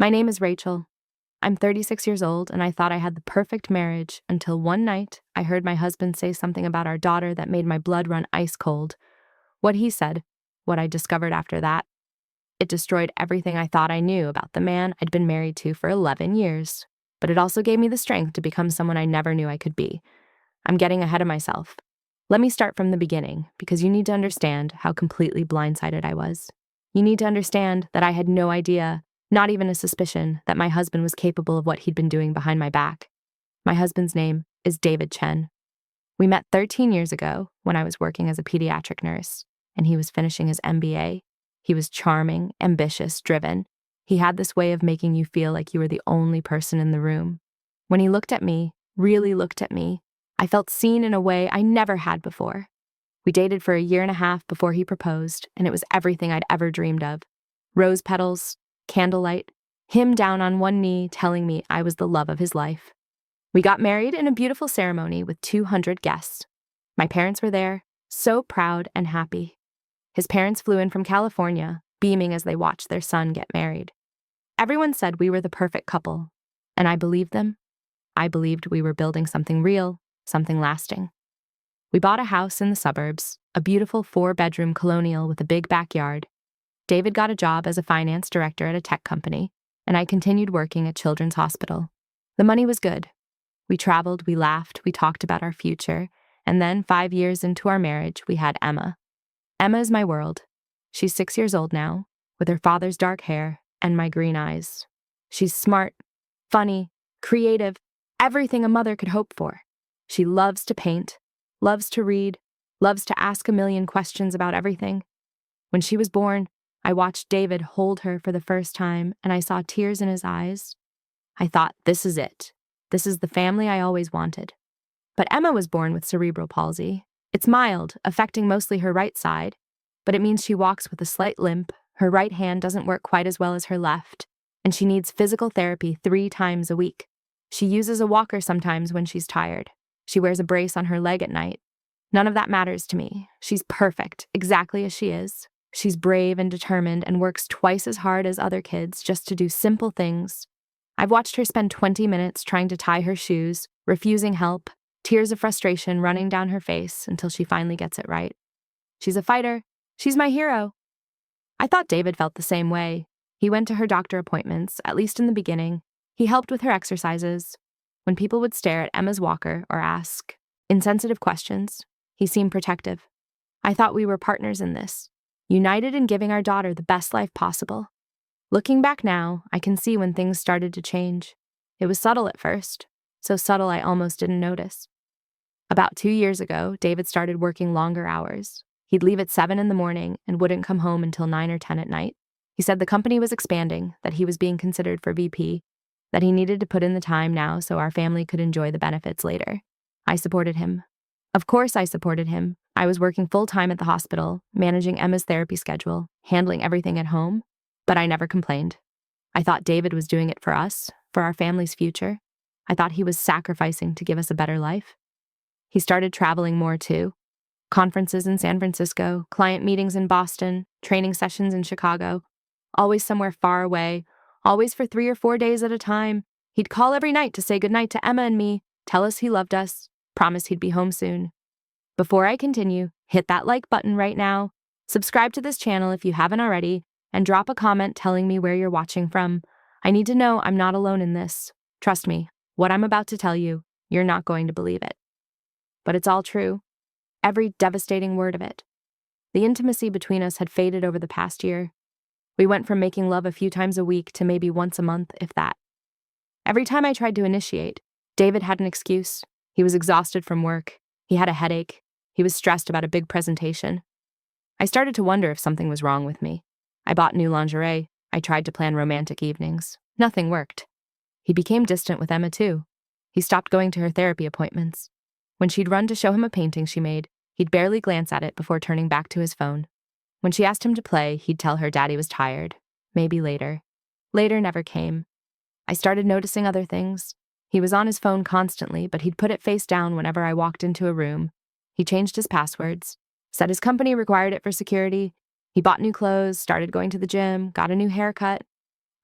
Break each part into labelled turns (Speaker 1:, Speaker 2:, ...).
Speaker 1: My name is Rachel. I'm 36 years old, and I thought I had the perfect marriage until one night I heard my husband say something about our daughter that made my blood run ice cold. What he said, what I discovered after that, it destroyed everything I thought I knew about the man I'd been married to for 11 years. But it also gave me the strength to become someone I never knew I could be. I'm getting ahead of myself. Let me start from the beginning, because you need to understand how completely blindsided I was. You need to understand that I had no idea, not even a suspicion, that my husband was capable of what he'd been doing behind my back. My husband's name is David Chen. We met 13 years ago when I was working as a pediatric nurse, and he was finishing his MBA. He was charming, ambitious, driven. He had this way of making you feel like you were the only person in the room. When he looked at me, really looked at me, I felt seen in a way I never had before. We dated for a year and a half before he proposed, and it was everything I'd ever dreamed of. Rose petals, candlelight, him down on one knee telling me I was the love of his life. We got married in a beautiful ceremony with 200 guests. My parents were there, so proud and happy. His parents flew in from California, beaming as they watched their son get married. Everyone said we were the perfect couple, and I believed them. I believed we were building something real, something lasting. We bought a house in the suburbs, a beautiful 4-bedroom colonial with a big backyard. David got a job as a finance director at a tech company, and I continued working at Children's Hospital. The money was good. We traveled, we laughed, we talked about our future, and then 5 years into our marriage, we had Emma. Emma is my world. She's 6 years old now, with her father's dark hair and my green eyes. She's smart, funny, creative, everything a mother could hope for. She loves to paint, loves to read, loves to ask a million questions about everything. When she was born, I watched David hold her for the first time, and I saw tears in his eyes. I thought, this is it. This is the family I always wanted. But Emma was born with cerebral palsy. It's mild, affecting mostly her right side, but it means she walks with a slight limp, her right hand doesn't work quite as well as her left, and she needs physical therapy 3 times a week. She uses a walker sometimes when she's tired. She wears a brace on her leg at night. None of that matters to me. She's perfect, exactly as she is. She's brave and determined and works twice as hard as other kids just to do simple things. I've watched her spend 20 minutes trying to tie her shoes, refusing help, tears of frustration running down her face until she finally gets it right. She's a fighter. She's my hero. I thought David felt the same way. He went to her doctor appointments, at least in the beginning. He helped with her exercises. When people would stare at Emma's walker or ask insensitive questions, he seemed protective. I thought we were partners in this, united in giving our daughter the best life possible. Looking back now, I can see when things started to change. It was subtle at first, so subtle I almost didn't notice. About 2 years ago, David started working longer hours. He'd leave at 7 in the morning and wouldn't come home until 9 or 10 at night. He said the company was expanding, that he was being considered for VP, that he needed to put in the time now so our family could enjoy the benefits later. I supported him. Of course I supported him. I was working full-time at the hospital, managing Emma's therapy schedule, handling everything at home, but I never complained. I thought David was doing it for us, for our family's future. I thought he was sacrificing to give us a better life. He started traveling more too. Conferences in San Francisco, client meetings in Boston, training sessions in Chicago, always somewhere far away, always for 3 or 4 days at a time. He'd call every night to say goodnight to Emma and me, tell us he loved us, promise he'd be home soon. Before I continue, hit that like button right now, subscribe to this channel if you haven't already, and drop a comment telling me where you're watching from. I need to know I'm not alone in this. Trust me, what I'm about to tell you, you're not going to believe it. But it's all true. Every devastating word of it. The intimacy between us had faded over the past year. We went from making love a few times a week to maybe once a month, if that. Every time I tried to initiate, David had an excuse. He was exhausted from work. He had a headache. He was stressed about a big presentation. I started to wonder if something was wrong with me. I bought new lingerie. I tried to plan romantic evenings. Nothing worked. He became distant with Emma too. He stopped going to her therapy appointments. When she'd run to show him a painting she made, he'd barely glance at it before turning back to his phone. When she asked him to play, he'd tell her Daddy was tired. Maybe later. Later never came. I started noticing other things. He was on his phone constantly, but he'd put it face down whenever I walked into a room. He changed his passwords, said his company required it for security. He bought new clothes, started going to the gym, got a new haircut.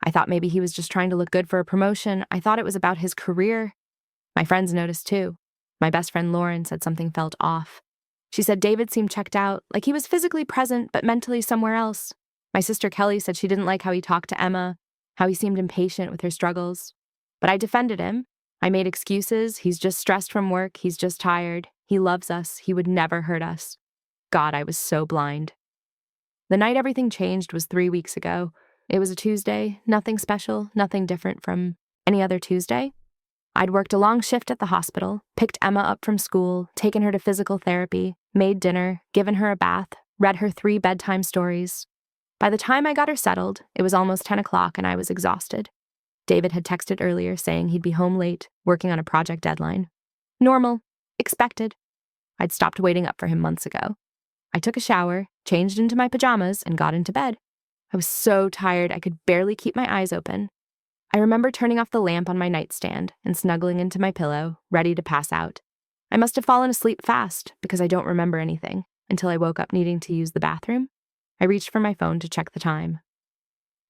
Speaker 1: I thought maybe he was just trying to look good for a promotion. I thought it was about his career. My friends noticed too. My best friend Lauren said something felt off. She said David seemed checked out, like he was physically present but mentally somewhere else. My sister Kelly said she didn't like how he talked to Emma, how he seemed impatient with her struggles. But I defended him. I made excuses. He's just stressed from work. He's just tired. He loves us. He would never hurt us. God, I was so blind. The night everything changed was 3 weeks ago. It was a Tuesday, nothing special, nothing different from any other Tuesday. I'd worked a long shift at the hospital, picked Emma up from school, taken her to physical therapy, made dinner, given her a bath, read her 3 bedtime stories. By the time I got her settled, it was almost 10 o'clock and I was exhausted. David had texted earlier saying he'd be home late, working on a project deadline. Normal. Expected. I'd stopped waiting up for him months ago. I took a shower, changed into my pajamas, and got into bed. I was so tired I could barely keep my eyes open. I remember turning off the lamp on my nightstand and snuggling into my pillow, ready to pass out. I must have fallen asleep fast because I don't remember anything until I woke up needing to use the bathroom. I reached for my phone to check the time.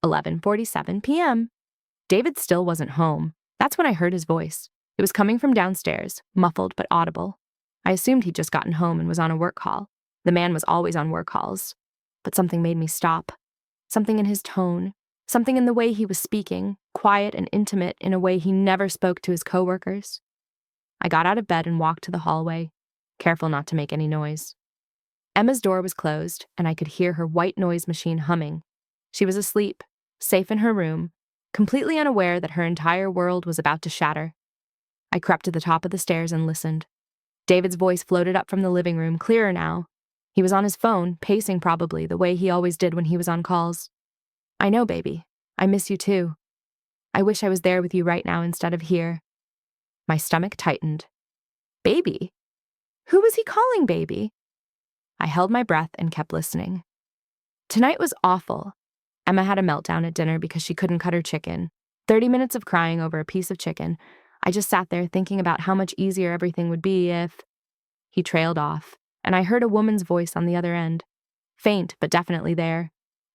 Speaker 1: 11:47 p.m. David still wasn't home. That's when I heard his voice. It was coming from downstairs, muffled but audible. I assumed he'd just gotten home and was on a work call. The man was always on work calls. But something made me stop. Something in his tone. Something in the way he was speaking, quiet and intimate in a way he never spoke to his coworkers. I got out of bed and walked to the hallway, careful not to make any noise. Emma's door was closed, and I could hear her white noise machine humming. She was asleep, safe in her room, completely unaware that her entire world was about to shatter. I crept to the top of the stairs and listened. David's voice floated up from the living room, clearer now. He was on his phone, pacing probably, the way he always did when he was on calls. I know, baby. I miss you too. I wish I was there with you right now instead of here. My stomach tightened. Baby? Who was he calling baby? I held my breath and kept listening. Tonight was awful. Emma had a meltdown at dinner because she couldn't cut her chicken. 30 minutes of crying over a piece of chicken. I just sat there thinking about how much easier everything would be if... He trailed off, and I heard a woman's voice on the other end. Faint, but definitely there.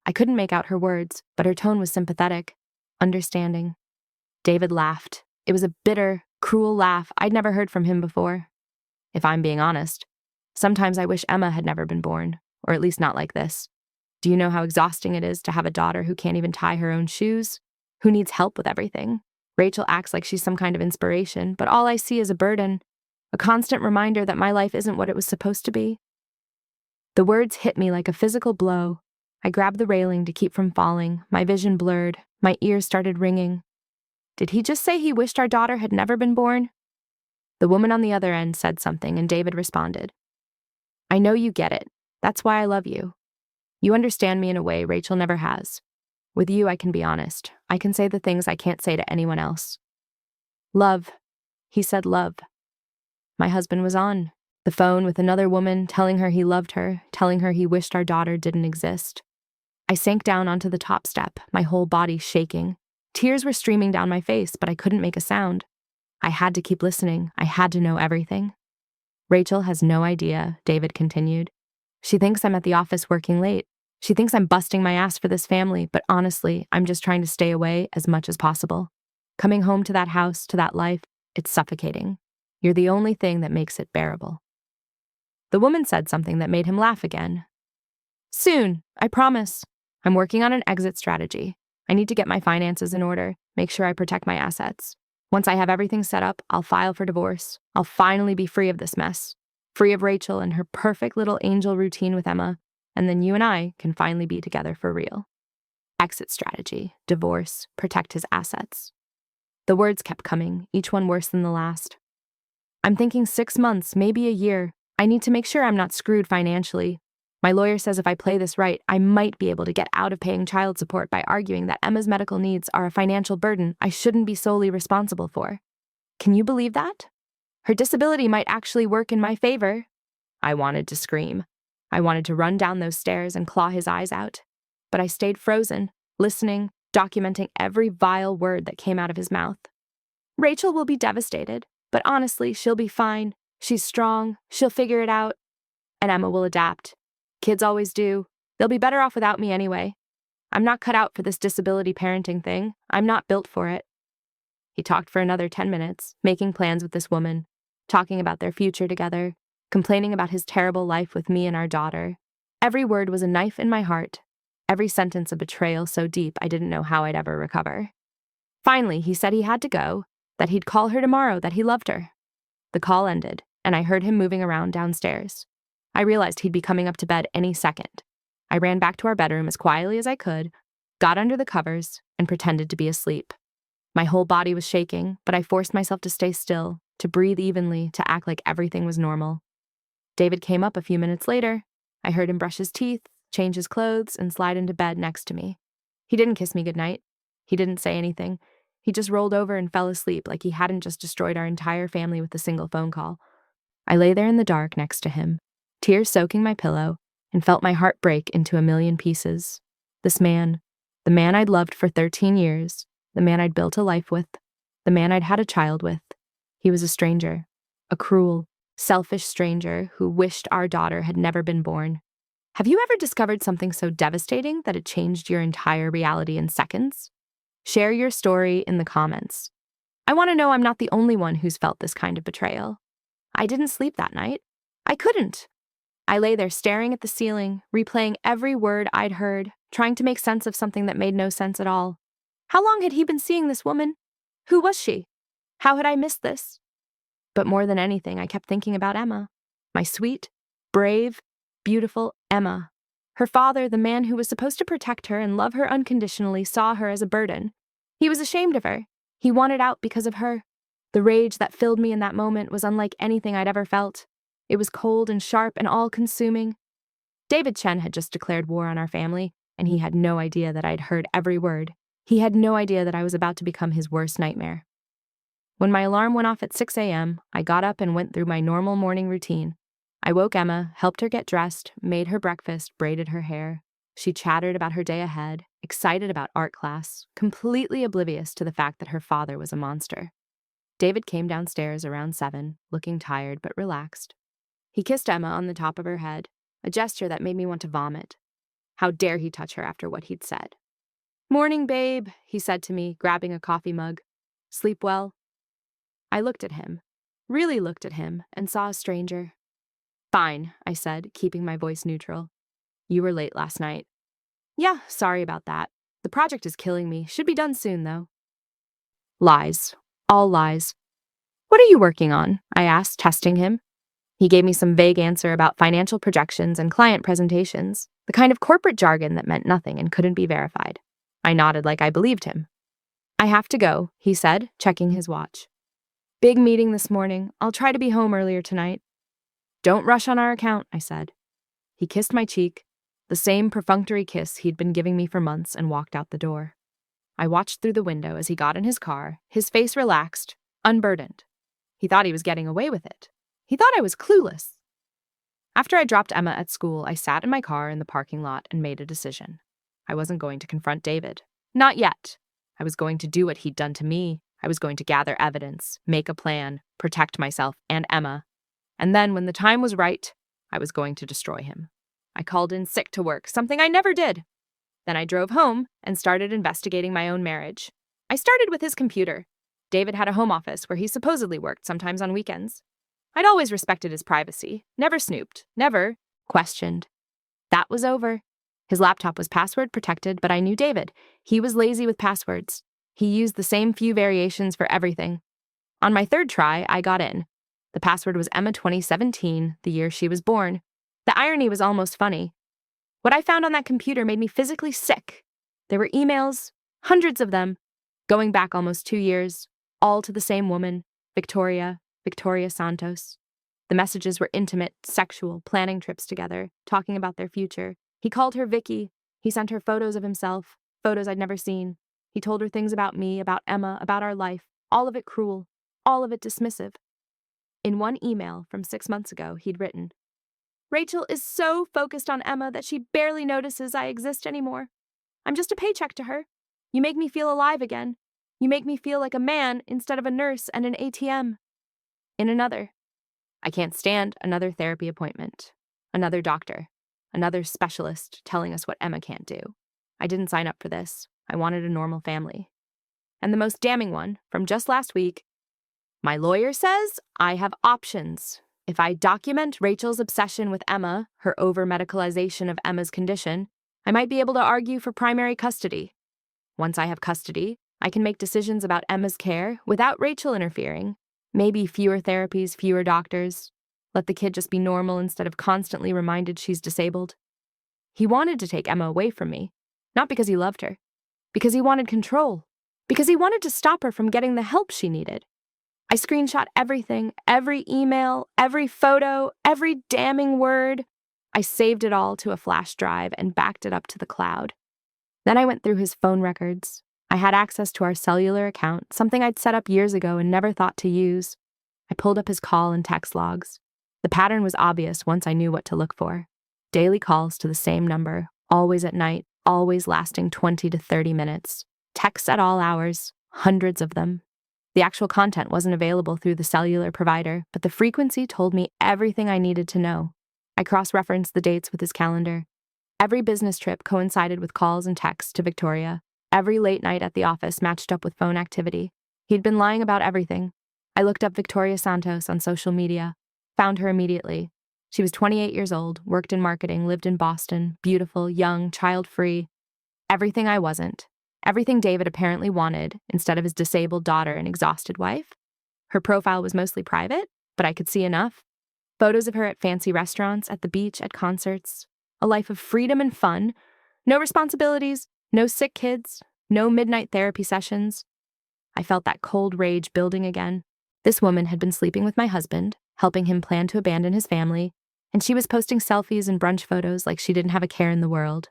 Speaker 1: I couldn't make out her words, but her tone was sympathetic, understanding. David laughed. It was a bitter, cruel laugh I'd never heard from him before. If I'm being honest, sometimes I wish Emma had never been born, or at least not like this. Do you know how exhausting it is to have a daughter who can't even tie her own shoes? Who needs help with everything? Rachel acts like she's some kind of inspiration, but all I see is a burden, a constant reminder that my life isn't what it was supposed to be. The words hit me like a physical blow. I grabbed the railing to keep from falling, my vision blurred, my ears started ringing. Did he just say he wished our daughter had never been born? The woman on the other end said something, and David responded. I know you get it. That's why I love you. You understand me in a way Rachel never has. With you, I can be honest. I can say the things I can't say to anyone else. Love. He said love. My husband was on the phone with another woman, telling her he loved her, telling her he wished our daughter didn't exist. I sank down onto the top step, my whole body shaking. Tears were streaming down my face, but I couldn't make a sound. I had to keep listening. I had to know everything. Rachel has no idea, David continued. She thinks I'm at the office working late. She thinks I'm busting my ass for this family, but honestly, I'm just trying to stay away as much as possible. Coming home to that house, to that life, it's suffocating. You're the only thing that makes it bearable. The woman said something that made him laugh again. Soon, I promise. I'm working on an exit strategy. I need to get my finances in order, make sure I protect my assets. Once I have everything set up, I'll file for divorce. I'll finally be free of this mess. Free of Rachel and her perfect little angel routine with Emma, and then you and I can finally be together for real. Exit strategy, divorce, protect his assets. The words kept coming, each one worse than the last. I'm thinking 6 months, maybe a year. I need to make sure I'm not screwed financially. My lawyer says if I play this right, I might be able to get out of paying child support by arguing that Emma's medical needs are a financial burden I shouldn't be solely responsible for. Can you believe that? Her disability might actually work in my favor. I wanted to scream. I wanted to run down those stairs and claw his eyes out. But I stayed frozen, listening, documenting every vile word that came out of his mouth. Rachel will be devastated, but honestly, she'll be fine. She's strong. She'll figure it out. And Emma will adapt. Kids always do. They'll be better off without me anyway. I'm not cut out for this disability parenting thing. I'm not built for it. He talked for another 10 minutes, making plans with this woman, talking about their future together, complaining about his terrible life with me and our daughter. Every word was a knife in my heart, every sentence a betrayal so deep I didn't know how I'd ever recover. Finally, he said he had to go, that he'd call her tomorrow, that he loved her. The call ended, and I heard him moving around downstairs. I realized he'd be coming up to bed any second. I ran back to our bedroom as quietly as I could, got under the covers, and pretended to be asleep. My whole body was shaking, but I forced myself to stay still, to breathe evenly, to act like everything was normal. David came up a few minutes later. I heard him brush his teeth, change his clothes, and slide into bed next to me. He didn't kiss me goodnight. He didn't say anything. He just rolled over and fell asleep like he hadn't just destroyed our entire family with a single phone call. I lay there in the dark next to him, tears soaking my pillow, and felt my heart break into a million pieces. This man, the man I'd loved for 13 years, the man I'd built a life with, the man I'd had a child with, he was a stranger, a cruel, selfish stranger who wished our daughter had never been born. Have you ever discovered something so devastating that it changed your entire reality in seconds? Share your story in the comments. I want to know I'm not the only one who's felt this kind of betrayal. I didn't sleep that night. I couldn't. I lay there staring at the ceiling, replaying every word I'd heard, trying to make sense of something that made no sense at all. How long had he been seeing this woman? Who was she? How had I missed this? But more than anything, I kept thinking about Emma. My sweet, brave, beautiful Emma. Her father, the man who was supposed to protect her and love her unconditionally, saw her as a burden. He was ashamed of her. He wanted out because of her. The rage that filled me in that moment was unlike anything I'd ever felt. It was cold and sharp and all-consuming. David Chen had just declared war on our family, and he had no idea that I'd heard every word. He had no idea that I was about to become his worst nightmare. When my alarm went off at 6 a.m., I got up and went through my normal morning routine. I woke Emma, helped her get dressed, made her breakfast, braided her hair. She chattered about her day ahead, excited about art class, completely oblivious to the fact that her father was a monster. David came downstairs around 7, looking tired but relaxed. He kissed Emma on the top of her head, a gesture that made me want to vomit. How dare he touch her after what he'd said? "Morning, babe," he said to me, grabbing a coffee mug. "Sleep well?" I looked at him, really looked at him, and saw a stranger. "Fine," I said, keeping my voice neutral. "You were late last night." "Yeah, sorry about that. The project is killing me. Should be done soon, though." Lies. All lies. "What are you working on?" I asked, testing him. He gave me some vague answer about financial projections and client presentations, the kind of corporate jargon that meant nothing and couldn't be verified. I nodded like I believed him. "I have to go," he said, checking his watch. "Big meeting this morning. I'll try to be home earlier tonight." "Don't rush on our account," I said. He kissed my cheek, the same perfunctory kiss he'd been giving me for months, and walked out the door. I watched through the window as he got in his car, his face relaxed, unburdened. He thought he was getting away with it. He thought I was clueless. After I dropped Emma at school, I sat in my car in the parking lot and made a decision. I wasn't going to confront David. Not yet. I was going to do what he'd done to me. I was going to gather evidence, make a plan, protect myself and Emma. And then, when the time was right, I was going to destroy him. I called in sick to work, something I never did. Then I drove home and started investigating my own marriage. I started with his computer. David had a home office where he supposedly worked, sometimes on weekends. I'd always respected his privacy, never snooped, never questioned. That was over. His laptop was password protected, but I knew David. He was lazy with passwords. He used the same few variations for everything. On my third try, I got in. The password was Emma 2017, the year she was born. The irony was almost funny. What I found on that computer made me physically sick. There were emails, hundreds of them, going back almost 2 years, all to the same woman, Victoria Santos. The messages were intimate, sexual, planning trips together, talking about their future. He called her Vicky. He sent her photos of himself, photos I'd never seen. He told her things about me, about Emma, about our life, all of it cruel, all of it dismissive. In one email from 6 months ago, he'd written, "Rachel is so focused on Emma that she barely notices I exist anymore. I'm just a paycheck to her. You make me feel alive again. You make me feel like a man instead of a nurse and an ATM." In another, "I can't stand another therapy appointment, another doctor, another specialist telling us what Emma can't do. I didn't sign up for this. I wanted a normal family. And the most damning one, from just last week, my lawyer says I have options. If I document Rachel's obsession with Emma, her over-medicalization of Emma's condition, I might be able to argue for primary custody. Once I have custody, I can make decisions about Emma's care without Rachel interfering. Maybe fewer therapies, fewer doctors. Let the kid just be normal instead of constantly reminded she's disabled. He wanted to take Emma away from me, not because he loved her, because he wanted control, because he wanted to stop her from getting the help she needed. I screenshot everything, every email, every photo, every damning word. I saved it all to a flash drive and backed it up to the cloud. Then I went through his phone records. I had access to our cellular account, something I'd set up years ago and never thought to use. I pulled up his call and text logs. The pattern was obvious once I knew what to look for. Daily calls to the same number, always at night, always lasting 20 to 30 minutes. Texts at all hours, hundreds of them. The actual content wasn't available through the cellular provider, but the frequency told me everything I needed to know. I cross-referenced the dates with his calendar. Every business trip coincided with calls and texts to Victoria. Every late night at the office matched up with phone activity. He'd been lying about everything. I looked up Victoria Santos on social media, found her immediately. She was 28 years old, worked in marketing, lived in Boston, beautiful, young, child-free. Everything I wasn't. Everything David apparently wanted instead of his disabled daughter and exhausted wife. Her profile was mostly private, but I could see enough. Photos of her at fancy restaurants, at the beach, at concerts. A life of freedom and fun. No responsibilities, no sick kids, no midnight therapy sessions. I felt that cold rage building again. This woman had been sleeping with my husband, helping him plan to abandon his family, and she was posting selfies and brunch photos like she didn't have a care in the world.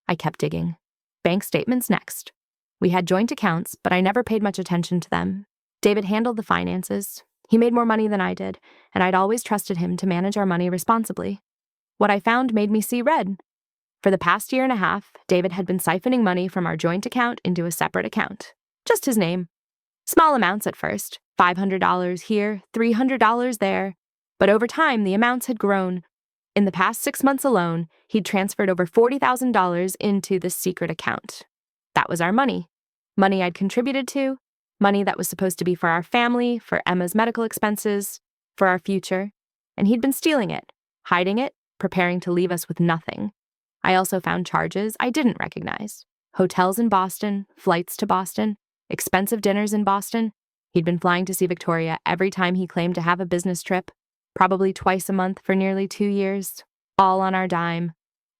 Speaker 1: I kept digging. Bank statements next. We had joint accounts, but I never paid much attention to them. David handled the finances. He made more money than I did, and I'd always trusted him to manage our money responsibly. What I found made me see red. For the past year and a half, David had been siphoning money from our joint account into a separate account. Just his name. Small amounts at first, $500 here, $300 there. But over time, the amounts had grown. In the past 6 months alone, he'd transferred over $40,000 into this secret account. That was our money. Money I'd contributed to, money that was supposed to be for our family, for Emma's medical expenses, for our future. And he'd been stealing it, hiding it, preparing to leave us with nothing. I also found charges I didn't recognize. Hotels in Boston, flights to Boston, expensive dinners in Boston. He'd been flying to see Victoria every time he claimed to have a business trip, probably twice a month for nearly 2 years, all on our dime.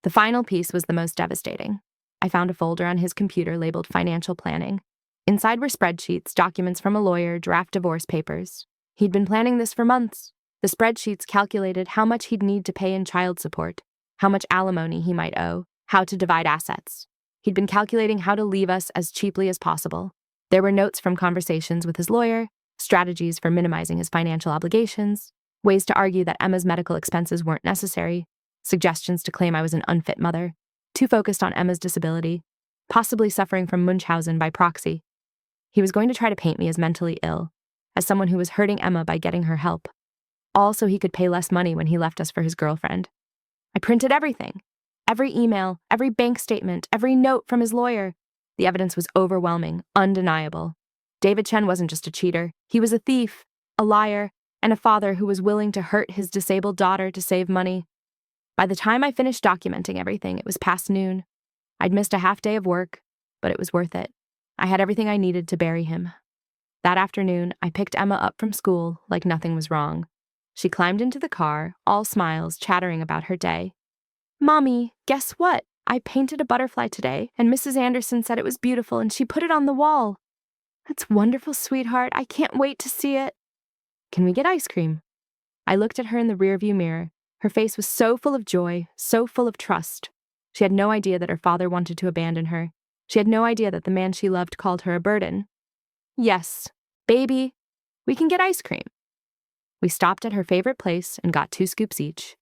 Speaker 1: The final piece was the most devastating. I found a folder on his computer labeled financial planning. Inside were spreadsheets, documents from a lawyer, draft divorce papers. He'd been planning this for months. The spreadsheets calculated how much he'd need to pay in child support, how much alimony he might owe, how to divide assets. He'd been calculating how to leave us as cheaply as possible. There were notes from conversations with his lawyer, strategies for minimizing his financial obligations, ways to argue that Emma's medical expenses weren't necessary, suggestions to claim I was an unfit mother, too focused on Emma's disability, possibly suffering from Munchausen by proxy. He was going to try to paint me as mentally ill, as someone who was hurting Emma by getting her help, all so he could pay less money when he left us for his girlfriend. I printed everything. Every email, every bank statement, every note from his lawyer. The evidence was overwhelming, undeniable. David Chen wasn't just a cheater. He was a thief, a liar, and a father who was willing to hurt his disabled daughter to save money. By the time I finished documenting everything, it was past noon. I'd missed a half day of work, but it was worth it. I had everything I needed to bury him. That afternoon, I picked Emma up from school like nothing was wrong. She climbed into the car, all smiles, chattering about her day. "Mommy, guess what? I painted a butterfly today, and Mrs. Anderson said it was beautiful, and she put it on the wall." "That's wonderful, sweetheart. I can't wait to see it." "Can we get ice cream?" I looked at her in the rearview mirror. Her face was so full of joy, so full of trust. She had no idea that her father wanted to abandon her. She had no idea that the man she loved called her a burden. "Yes, baby, we can get ice cream." We stopped at her favorite place and got 2 scoops each.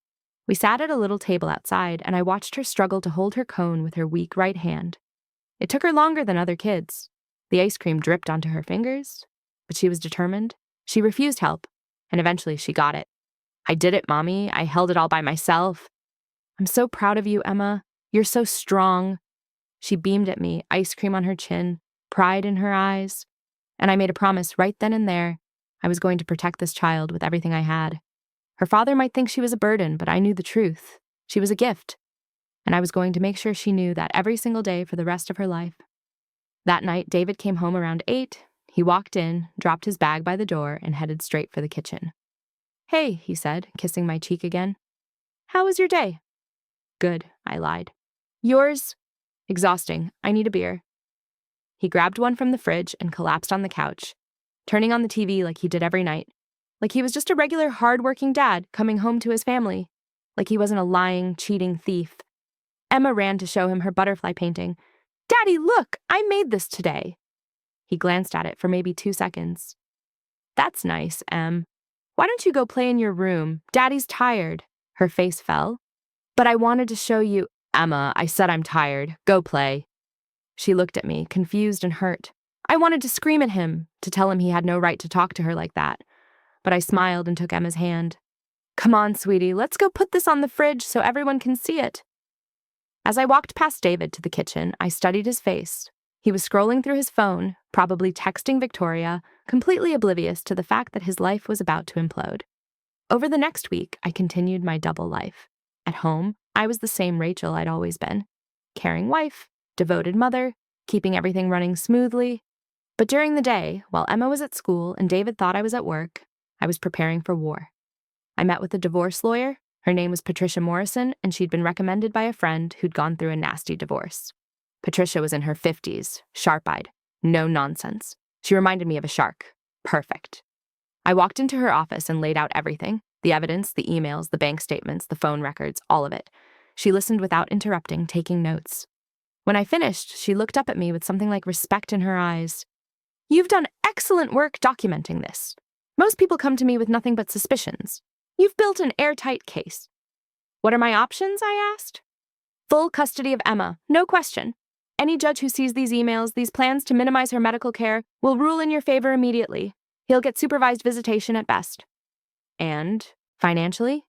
Speaker 1: We sat at a little table outside, and I watched her struggle to hold her cone with her weak right hand. It took her longer than other kids. The ice cream dripped onto her fingers, but she was determined. She refused help, and eventually she got it. "I did it, Mommy. I held it all by myself." "I'm so proud of you, Emma. You're so strong." She beamed at me, ice cream on her chin, pride in her eyes, and I made a promise right then and there I was going to protect this child with everything I had. Her father might think she was a burden, but I knew the truth. She was a gift, and I was going to make sure she knew that every single day for the rest of her life. That night, David came home around 8. He walked in, dropped his bag by the door, and headed straight for the kitchen. "Hey," he said, kissing my cheek again. "How was your day?" "Good," I lied. "Yours?" "Exhausting. I need a beer." He grabbed one from the fridge and collapsed on the couch, turning on the TV like he did every night, like he was just a regular hard-working dad coming home to his family, like he wasn't a lying, cheating thief. Emma ran to show him her butterfly painting. "Daddy, look! I made this today." He glanced at it for maybe 2 seconds. "That's nice, Em. Why don't you go play in your room? Daddy's tired." Her face fell. "But I wanted to show you—" "Emma, I said I'm tired. Go play." She looked at me, confused and hurt. I wanted to scream at him, to tell him he had no right to talk to her like that. But I smiled and took Emma's hand. "Come on, sweetie, let's go put this on the fridge so everyone can see it." As I walked past David to the kitchen, I studied his face. He was scrolling through his phone, probably texting Victoria, completely oblivious to the fact that his life was about to implode. Over the next week, I continued my double life. At home, I was the same Rachel I'd always been. Caring wife, devoted mother, keeping everything running smoothly. But during the day, while Emma was at school and David thought I was at work, I was preparing for war. I met with a divorce lawyer. Her name was Patricia Morrison, and she'd been recommended by a friend who'd gone through a nasty divorce. Patricia was in her 50s, sharp-eyed, no nonsense. She reminded me of a shark. Perfect. I walked into her office and laid out everything, the evidence, the emails, the bank statements, the phone records, all of it. She listened without interrupting, taking notes. When I finished, she looked up at me with something like respect in her eyes. "You've done excellent work documenting this. Most people come to me with nothing but suspicions. You've built an airtight case." "What are my options?" I asked. "Full custody of Emma, no question. Any judge who sees these emails, these plans to minimize her medical care, will rule in your favor immediately. He'll get supervised visitation at best." "And financially?"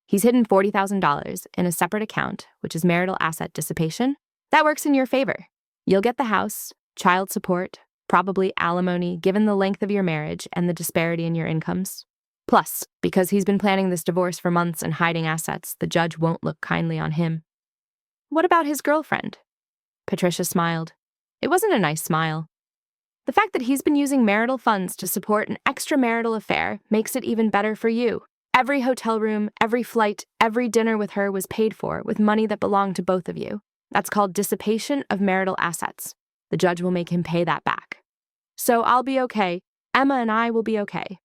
Speaker 1: "He's hidden $40,000 in a separate account, which is marital asset dissipation. That works in your favor. You'll get the house, child support, probably alimony given the length of your marriage and the disparity in your incomes. Plus, because he's been planning this divorce for months and hiding assets, the judge won't look kindly on him." "What about his girlfriend?" Patricia smiled. It wasn't a nice smile. "The fact that he's been using marital funds to support an extramarital affair makes it even better for you. Every hotel room, every flight, every dinner with her was paid for with money that belonged to both of you. That's called dissipation of marital assets. The judge will make him pay that back. So I'll be okay. Emma and I will be okay.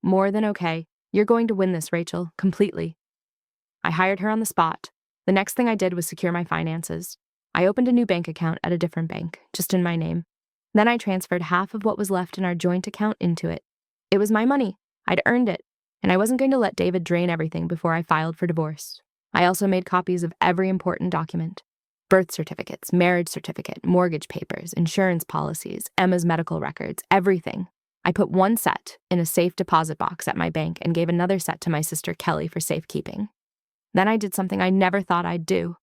Speaker 1: More than okay. You're going to win this, Rachel, completely." I hired her on the spot. The next thing I did was secure my finances. I opened a new bank account at a different bank, just in my name. Then I transferred half of what was left in our joint account into it. It was my money. I'd earned it, and I wasn't going to let David drain everything before I filed for divorce. I also made copies of every important document. Birth certificates, marriage certificate, mortgage papers, insurance policies, Emma's medical records, everything. I put one set in a safe deposit box at my bank and gave another set to my sister Kelly for safekeeping. Then I did something I never thought I'd do.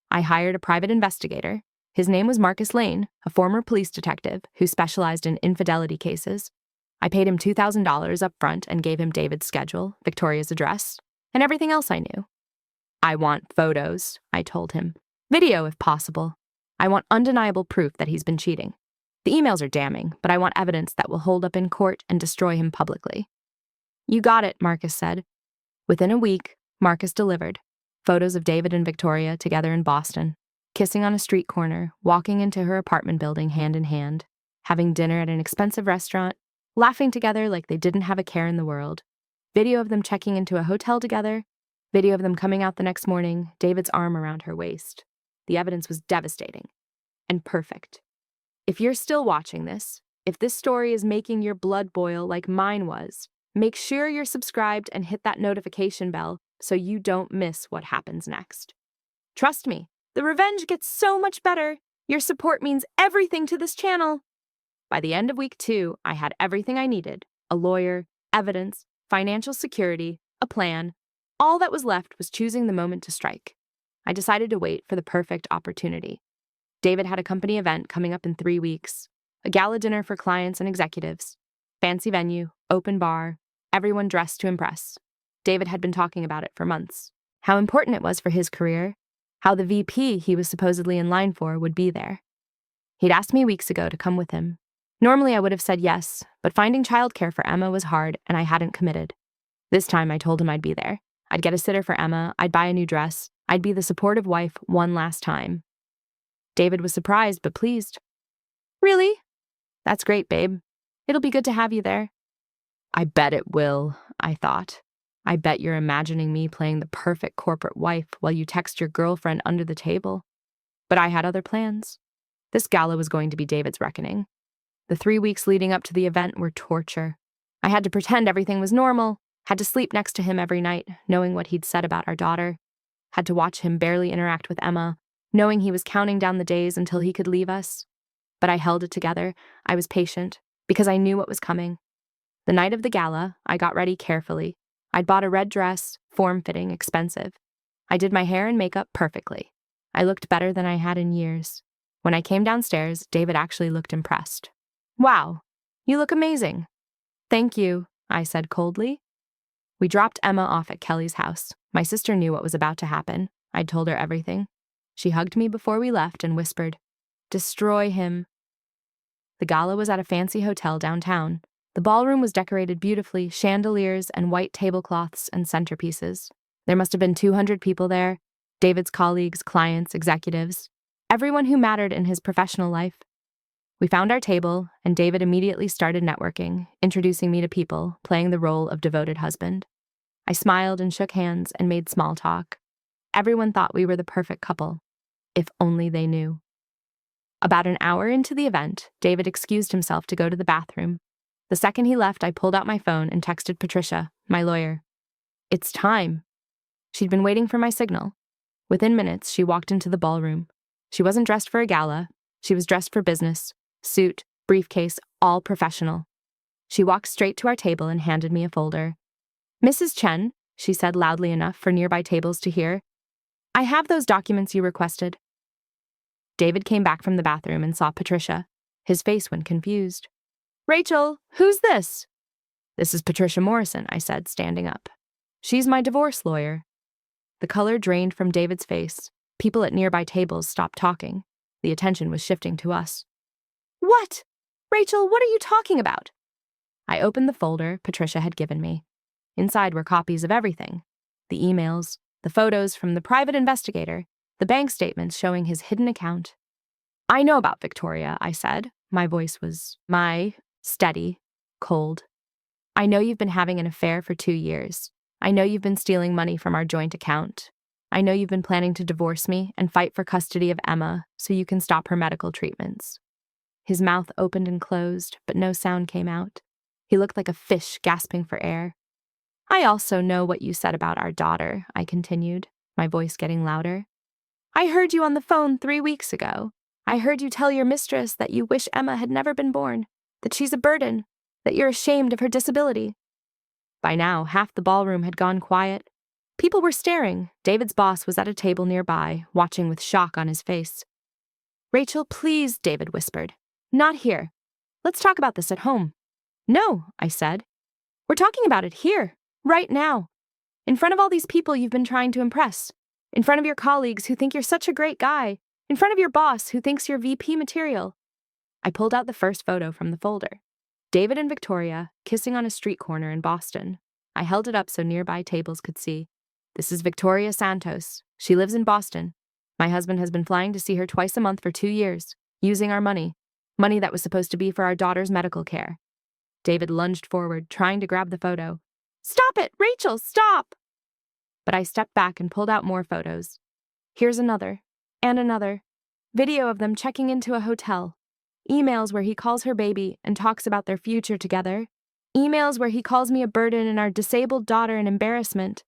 Speaker 1: I hired a private investigator. His name was Marcus Lane, a former police detective who specialized in infidelity cases. I paid him $2,000 up front and gave him David's schedule, Victoria's address, and everything else I knew. "I want photos," I told him. "Video, if possible. I want undeniable proof that he's been cheating. The emails are damning, but I want evidence that will hold up in court and destroy him publicly." "You got it," Marcus said. Within a week, Marcus delivered. Photos of David and Victoria together in Boston, kissing on a street corner, walking into her apartment building hand in hand, having dinner at an expensive restaurant, laughing together like they didn't have a care in the world. Video of them checking into a hotel together. Video of them coming out the next morning, David's arm around her waist. The evidence was devastating and perfect. If you're still watching this, if this story is making your blood boil like mine was, make sure you're subscribed and hit that notification bell so you don't miss what happens next. Trust me, the revenge gets so much better. Your support means everything to this channel. By the end of week 2, I had everything I needed: a lawyer, evidence, financial security, a plan. All that was left was choosing the moment to strike. I decided to wait for the perfect opportunity. David had a company event coming up in 3 weeks, a gala dinner for clients and executives. Fancy venue, open bar, everyone dressed to impress. David had been talking about it for months. How important it was for his career, how the VP he was supposedly in line for would be there. He'd asked me weeks ago to come with him. Normally I would have said yes, but finding childcare for Emma was hard and I hadn't committed. This time I told him I'd be there. I'd get a sitter for Emma, I'd buy a new dress, I'd be the supportive wife one last time. David was surprised but pleased. Really? That's great, babe. It'll be good to have you there. I bet it will, I thought. I bet you're imagining me playing the perfect corporate wife while you text your girlfriend under the table. But I had other plans. This gala was going to be David's reckoning. The 3 weeks leading up to the event were torture. I had to pretend everything was normal, had to sleep next to him every night, knowing what he'd said about our daughter, had to watch him barely interact with Emma, knowing he was counting down the days until he could leave us. But I held it together. I was patient, because I knew what was coming. The night of the gala, I got ready carefully. I'd bought a red dress, form-fitting, expensive. I did my hair and makeup perfectly. I looked better than I had in years. When I came downstairs, David actually looked impressed. Wow, you look amazing. Thank you, I said coldly. We dropped Emma off at Kelly's house. My sister knew what was about to happen. I'd told her everything. She hugged me before we left and whispered, "Destroy him." The gala was at a fancy hotel downtown. The ballroom was decorated beautifully, chandeliers and white tablecloths and centerpieces. There must have been 200 people there, David's colleagues, clients, executives, everyone who mattered in his professional life. We found our table, and David immediately started networking, introducing me to people, playing the role of devoted husband. I smiled and shook hands and made small talk. Everyone thought we were the perfect couple. If only they knew. About an hour into the event, David excused himself to go to the bathroom. The second he left, I pulled out my phone and texted Patricia, my lawyer. It's time. She'd been waiting for my signal. Within minutes, she walked into the ballroom. She wasn't dressed for a gala. She was dressed for business. Suit, briefcase, all professional. She walked straight to our table and handed me a folder. "Mrs. Chen," she said loudly enough for nearby tables to hear, "I have those documents you requested." David came back from the bathroom and saw Patricia. His face went confused. "Rachel, who's this?" "This is Patricia Morrison," I said, standing up. "She's my divorce lawyer." The color drained from David's face. People at nearby tables stopped talking. The attention was shifting to us. "What? Rachel, what are you talking about?" I opened the folder Patricia had given me. Inside were copies of everything. The emails, the photos from the private investigator, the bank statements showing his hidden account. "I know about Victoria," I said. My voice was steady, cold. "I know you've been having an affair for 2 years. I know you've been stealing money from our joint account. I know you've been planning to divorce me and fight for custody of Emma so you can stop her medical treatments." His mouth opened and closed, but no sound came out. He looked like a fish gasping for air. "I also know what you said about our daughter," I continued, my voice getting louder. "I heard you on the phone 3 weeks ago. I heard you tell your mistress that you wish Emma had never been born, that she's a burden, that you're ashamed of her disability." By now, half the ballroom had gone quiet. People were staring. David's boss was at a table nearby, watching with shock on his face. "Rachel, please," David whispered. "Not here. Let's talk about this at home." "No," I said. "We're talking about it here, right now. In front of all these people you've been trying to impress. In front of your colleagues who think you're such a great guy. In front of your boss who thinks you're VP material." I pulled out the first photo from the folder. David and Victoria kissing on a street corner in Boston. I held it up so nearby tables could see. "This is Victoria Santos. She lives in Boston. My husband has been flying to see her twice a month for 2 years, using our money that was supposed to be for our daughter's medical care." David lunged forward, trying to grab the photo. "Stop it, Rachel, stop!" But I stepped back and pulled out more photos. Here's another, and another. Video of them checking into a hotel. Emails where he calls her baby and talks about their future together. Emails where he calls me a burden and our disabled daughter an embarrassment.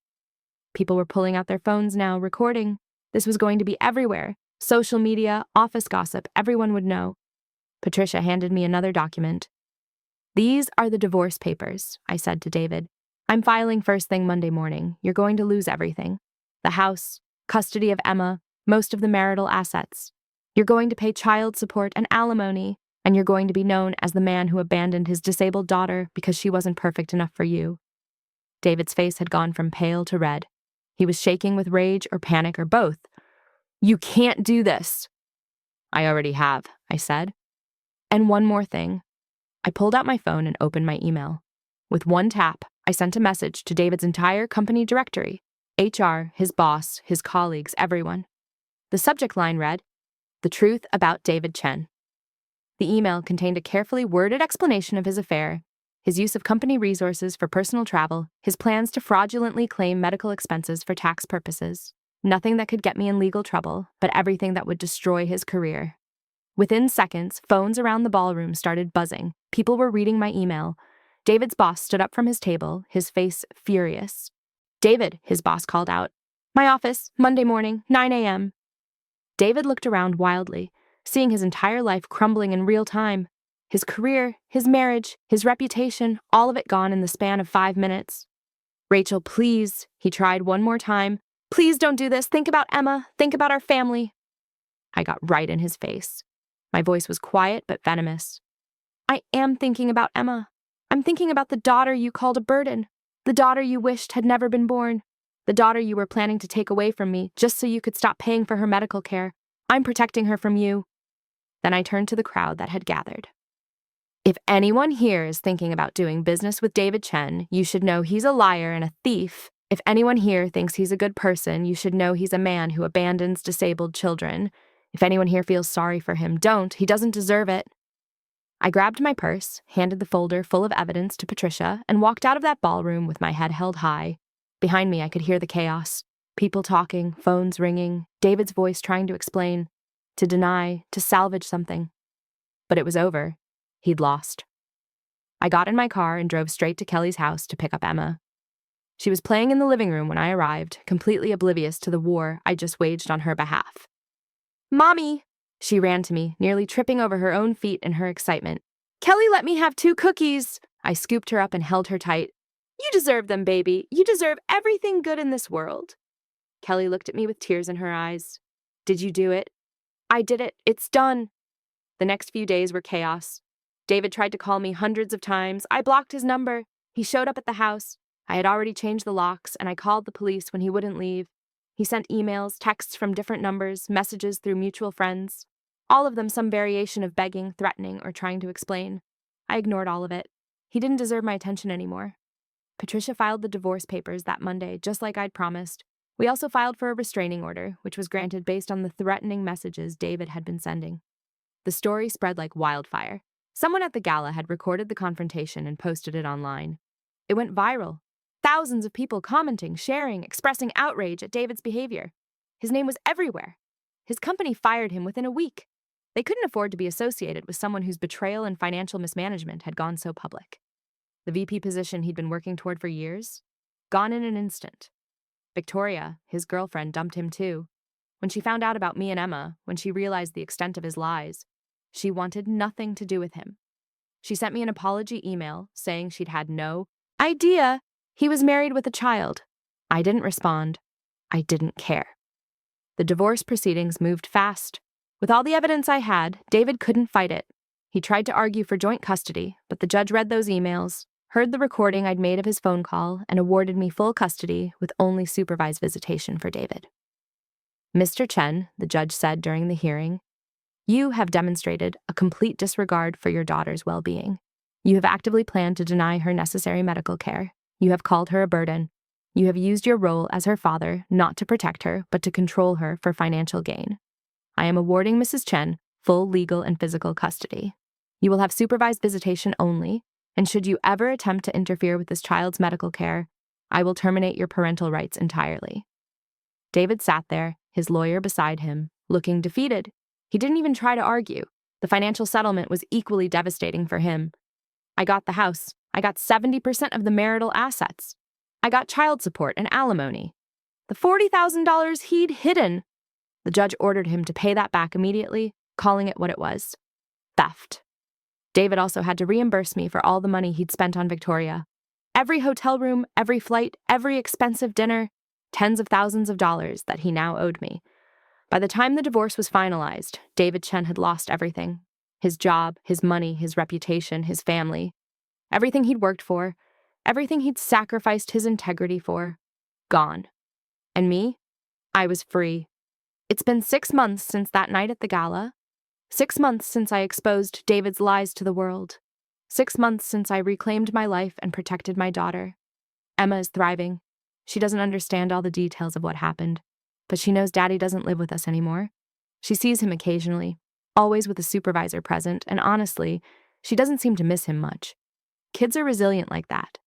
Speaker 1: People were pulling out their phones now, recording. This was going to be everywhere. Social media, office gossip, everyone would know. Patricia handed me another document. "These are the divorce papers," I said to David. "I'm filing first thing Monday morning. You're going to lose everything. The house, custody of Emma, most of the marital assets. You're going to pay child support and alimony, and you're going to be known as the man who abandoned his disabled daughter because she wasn't perfect enough for you." David's face had gone from pale to red. He was shaking with rage or panic or both. "You can't do this." "I already have," I said. "And one more thing." I pulled out my phone and opened my email. With one tap, I sent a message to David's entire company directory, HR, his boss, his colleagues, everyone. The subject line read, "The truth about David Chen." The email contained a carefully worded explanation of his affair, his use of company resources for personal travel, his plans to fraudulently claim medical expenses for tax purposes. Nothing that could get me in legal trouble, but everything that would destroy his career. Within seconds, phones around the ballroom started buzzing. People were reading my email. David's boss stood up from his table, his face furious. "David," his boss called out. "My office, Monday morning, 9 a.m. David looked around wildly, seeing his entire life crumbling in real time. His career, his marriage, his reputation, all of it gone in the span of 5 minutes. "Rachel, please," he tried one more time. "Please don't do this. Think about Emma. Think about our family." I got right in his face. My voice was quiet but venomous. "I am thinking about Emma. I'm thinking about the daughter you called a burden, the daughter you wished had never been born, the daughter you were planning to take away from me just so you could stop paying for her medical care. I'm protecting her from you." Then I turned to the crowd that had gathered. "If anyone here is thinking about doing business with David Chen, you should know he's a liar and a thief. If anyone here thinks he's a good person, you should know he's a man who abandons disabled children. If anyone here feels sorry for him, don't. He doesn't deserve it." I grabbed my purse, handed the folder full of evidence to Patricia, and walked out of that ballroom with my head held high. Behind me, I could hear the chaos. People talking, phones ringing, David's voice trying to explain, to deny, to salvage something. But it was over. He'd lost. I got in my car and drove straight to Kelly's house to pick up Emma. She was playing in the living room when I arrived, completely oblivious to the war I just waged on her behalf. "Mommy!" She ran to me, nearly tripping over her own feet in her excitement. "Kelly let me have 2 cookies!" I scooped her up and held her tight. "You deserve them, baby. You deserve everything good in this world." Kelly looked at me with tears in her eyes. "Did you do it?" "I did it. It's done." The next few days were chaos. David tried to call me hundreds of times. I blocked his number. He showed up at the house. I had already changed the locks, and I called the police when he wouldn't leave. He sent emails, texts from different numbers, messages through mutual friends. All of them some variation of begging, threatening, or trying to explain. I ignored all of it. He didn't deserve my attention anymore. Patricia filed the divorce papers that Monday, just like I'd promised. We also filed for a restraining order, which was granted based on the threatening messages David had been sending. The story spread like wildfire. Someone at the gala had recorded the confrontation and posted it online. It went viral. Thousands of people commenting, sharing, expressing outrage at David's behavior. His name was everywhere. His company fired him within a week. They couldn't afford to be associated with someone whose betrayal and financial mismanagement had gone so public. The VP position he'd been working toward for years? Gone in an instant. Victoria, his girlfriend, dumped him too. When she found out about me and Emma, when she realized the extent of his lies, she wanted nothing to do with him. She sent me an apology email saying she'd had no idea he was married with a child. I didn't respond. I didn't care. The divorce proceedings moved fast. With all the evidence I had, David couldn't fight it. He tried to argue for joint custody, but the judge read those emails, heard the recording I'd made of his phone call, and awarded me full custody with only supervised visitation for David. "Mr. Chen," the judge said during the hearing, "you have demonstrated a complete disregard for your daughter's well-being. You have actively planned to deny her necessary medical care. You have called her a burden. You have used your role as her father not to protect her, but to control her for financial gain. I am awarding Mrs. Chen full legal and physical custody. You will have supervised visitation only, and should you ever attempt to interfere with this child's medical care, I will terminate your parental rights entirely." David sat there, his lawyer beside him, looking defeated. He didn't even try to argue. The financial settlement was equally devastating for him. I got the house. I got 70% of the marital assets. I got child support and alimony. The $40,000 he'd hidden. The judge ordered him to pay that back immediately, calling it what it was: theft. David also had to reimburse me for all the money he'd spent on Victoria. Every hotel room, every flight, every expensive dinner, tens of thousands of dollars that he now owed me. By the time the divorce was finalized, David Chen had lost everything. His job, his money, his reputation, his family. Everything he'd worked for, everything he'd sacrificed his integrity for. Gone. And me? I was free. It's been 6 months since that night at the gala. 6 months since I exposed David's lies to the world. 6 months since I reclaimed my life and protected my daughter. Emma is thriving. She doesn't understand all the details of what happened, but she knows Daddy doesn't live with us anymore. She sees him occasionally, always with a supervisor present, and honestly, she doesn't seem to miss him much. Kids are resilient like that.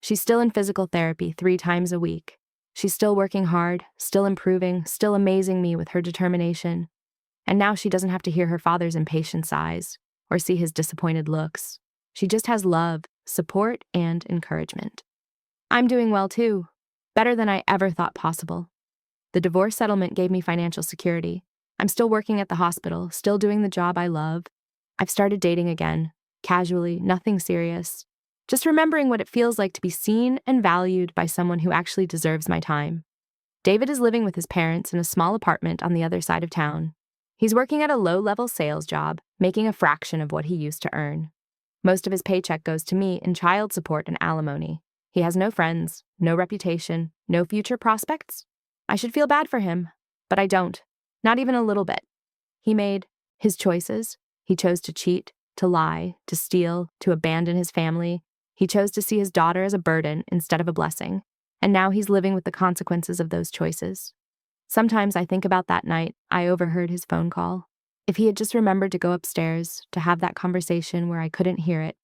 Speaker 1: She's still in physical therapy 3 times a week. She's still working hard, still improving, still amazing me with her determination. And now she doesn't have to hear her father's impatient sighs or see his disappointed looks. She just has love, support, and encouragement. I'm doing well too, better than I ever thought possible. The divorce settlement gave me financial security. I'm still working at the hospital, still doing the job I love. I've started dating again, casually, nothing serious. Just remembering what it feels like to be seen and valued by someone who actually deserves my time. David is living with his parents in a small apartment on the other side of town. He's working at a low-level sales job, making a fraction of what he used to earn. Most of his paycheck goes to me in child support and alimony. He has no friends, no reputation, no future prospects. I should feel bad for him, but I don't. Not even a little bit. He made his choices. He chose to cheat, to lie, to steal, to abandon his family. He chose to see his daughter as a burden instead of a blessing, and now he's living with the consequences of those choices. Sometimes I think about that night I overheard his phone call. If he had just remembered to go upstairs, to have that conversation where I couldn't hear it,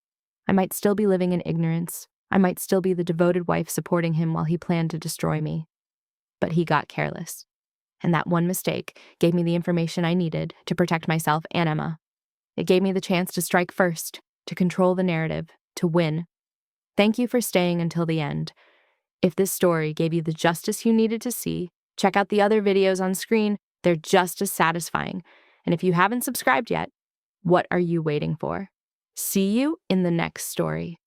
Speaker 1: I might still be living in ignorance. I might still be the devoted wife supporting him while he planned to destroy me. But he got careless. And that one mistake gave me the information I needed to protect myself and Emma. It gave me the chance to strike first, to control the narrative, to win. Thank you for staying until the end. If this story gave you the justice you needed to see, check out the other videos on screen. They're just as satisfying. And if you haven't subscribed yet, what are you waiting for? See you in the next story.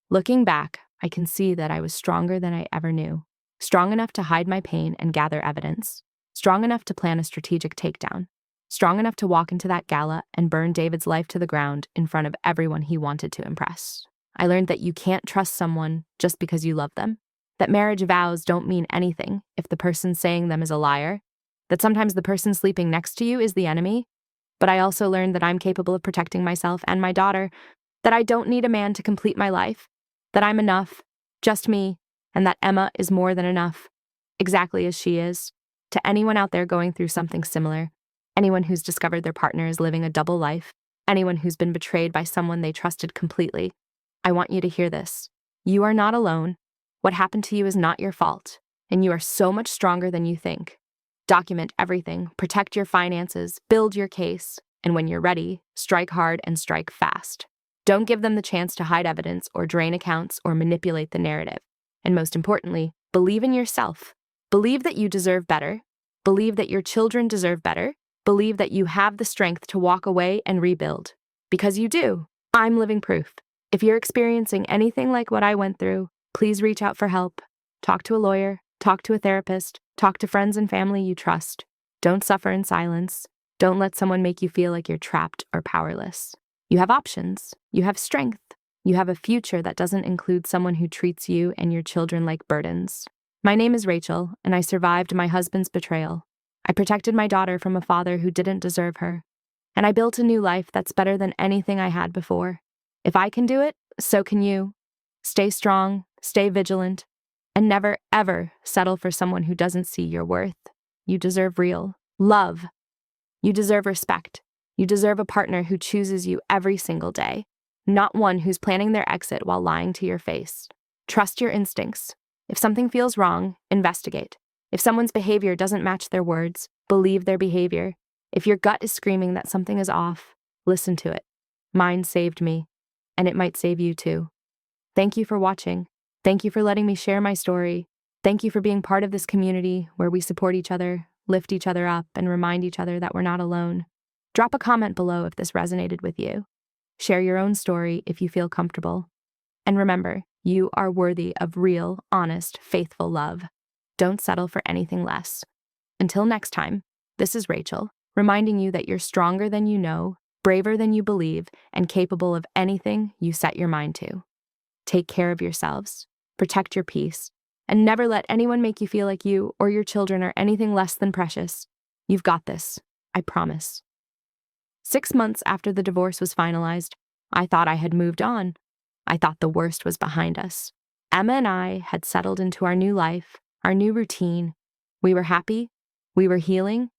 Speaker 1: Looking back, I can see that I was stronger than I ever knew. Strong enough to hide my pain and gather evidence. Strong enough to plan a strategic takedown. Strong enough to walk into that gala and burn David's life to the ground in front of everyone he wanted to impress. I learned that you can't trust someone just because you love them. That marriage vows don't mean anything if the person saying them is a liar. That sometimes the person sleeping next to you is the enemy. But I also learned that I'm capable of protecting myself and my daughter. That I don't need a man to complete my life. That I'm enough, just me, and that Emma is more than enough, exactly as she is. To anyone out there going through something similar, anyone who's discovered their partner is living a double life, anyone who's been betrayed by someone they trusted completely, I want you to hear this. You are not alone. What happened to you is not your fault, and you are so much stronger than you think. Document everything, protect your finances, build your case, and when you're ready, strike hard and strike fast. Don't give them the chance to hide evidence or drain accounts or manipulate the narrative. And most importantly, believe in yourself. Believe that you deserve better. Believe that your children deserve better. Believe that you have the strength to walk away and rebuild. Because you do. I'm living proof. If you're experiencing anything like what I went through, please reach out for help. Talk to a lawyer. Talk to a therapist. Talk to friends and family you trust. Don't suffer in silence. Don't let someone make you feel like you're trapped or powerless. You have options. You have strength. You have a future that doesn't include someone who treats you and your children like burdens. My name is Rachel, and I survived my husband's betrayal. I protected my daughter from a father who didn't deserve her. And I built a new life that's better than anything I had before. If I can do it, so can you. Stay strong, stay vigilant, and never, ever settle for someone who doesn't see your worth. You deserve real love. You deserve respect. You deserve a partner who chooses you every single day, not one who's planning their exit while lying to your face. Trust your instincts. If something feels wrong, investigate. If someone's behavior doesn't match their words, believe their behavior. If your gut is screaming that something is off, listen to it. Mine saved me, and it might save you too. Thank you for watching. Thank you for letting me share my story. Thank you for being part of this community where we support each other, lift each other up, and remind each other that we're not alone. Drop a comment below if this resonated with you. Share your own story if you feel comfortable. And remember, you are worthy of real, honest, faithful love. Don't settle for anything less. Until next time, This is Rachel, reminding you that you're stronger than you know, braver than you believe, and capable of anything you set your mind to. Take care of yourselves, protect your peace, and never let anyone make you feel like you or your children are anything less than precious. You've got this, I promise. 6 months after the divorce was finalized, I thought I had moved on. I thought the worst was behind us. Emma and I had settled into our new life, our new routine. We were happy, we were healing.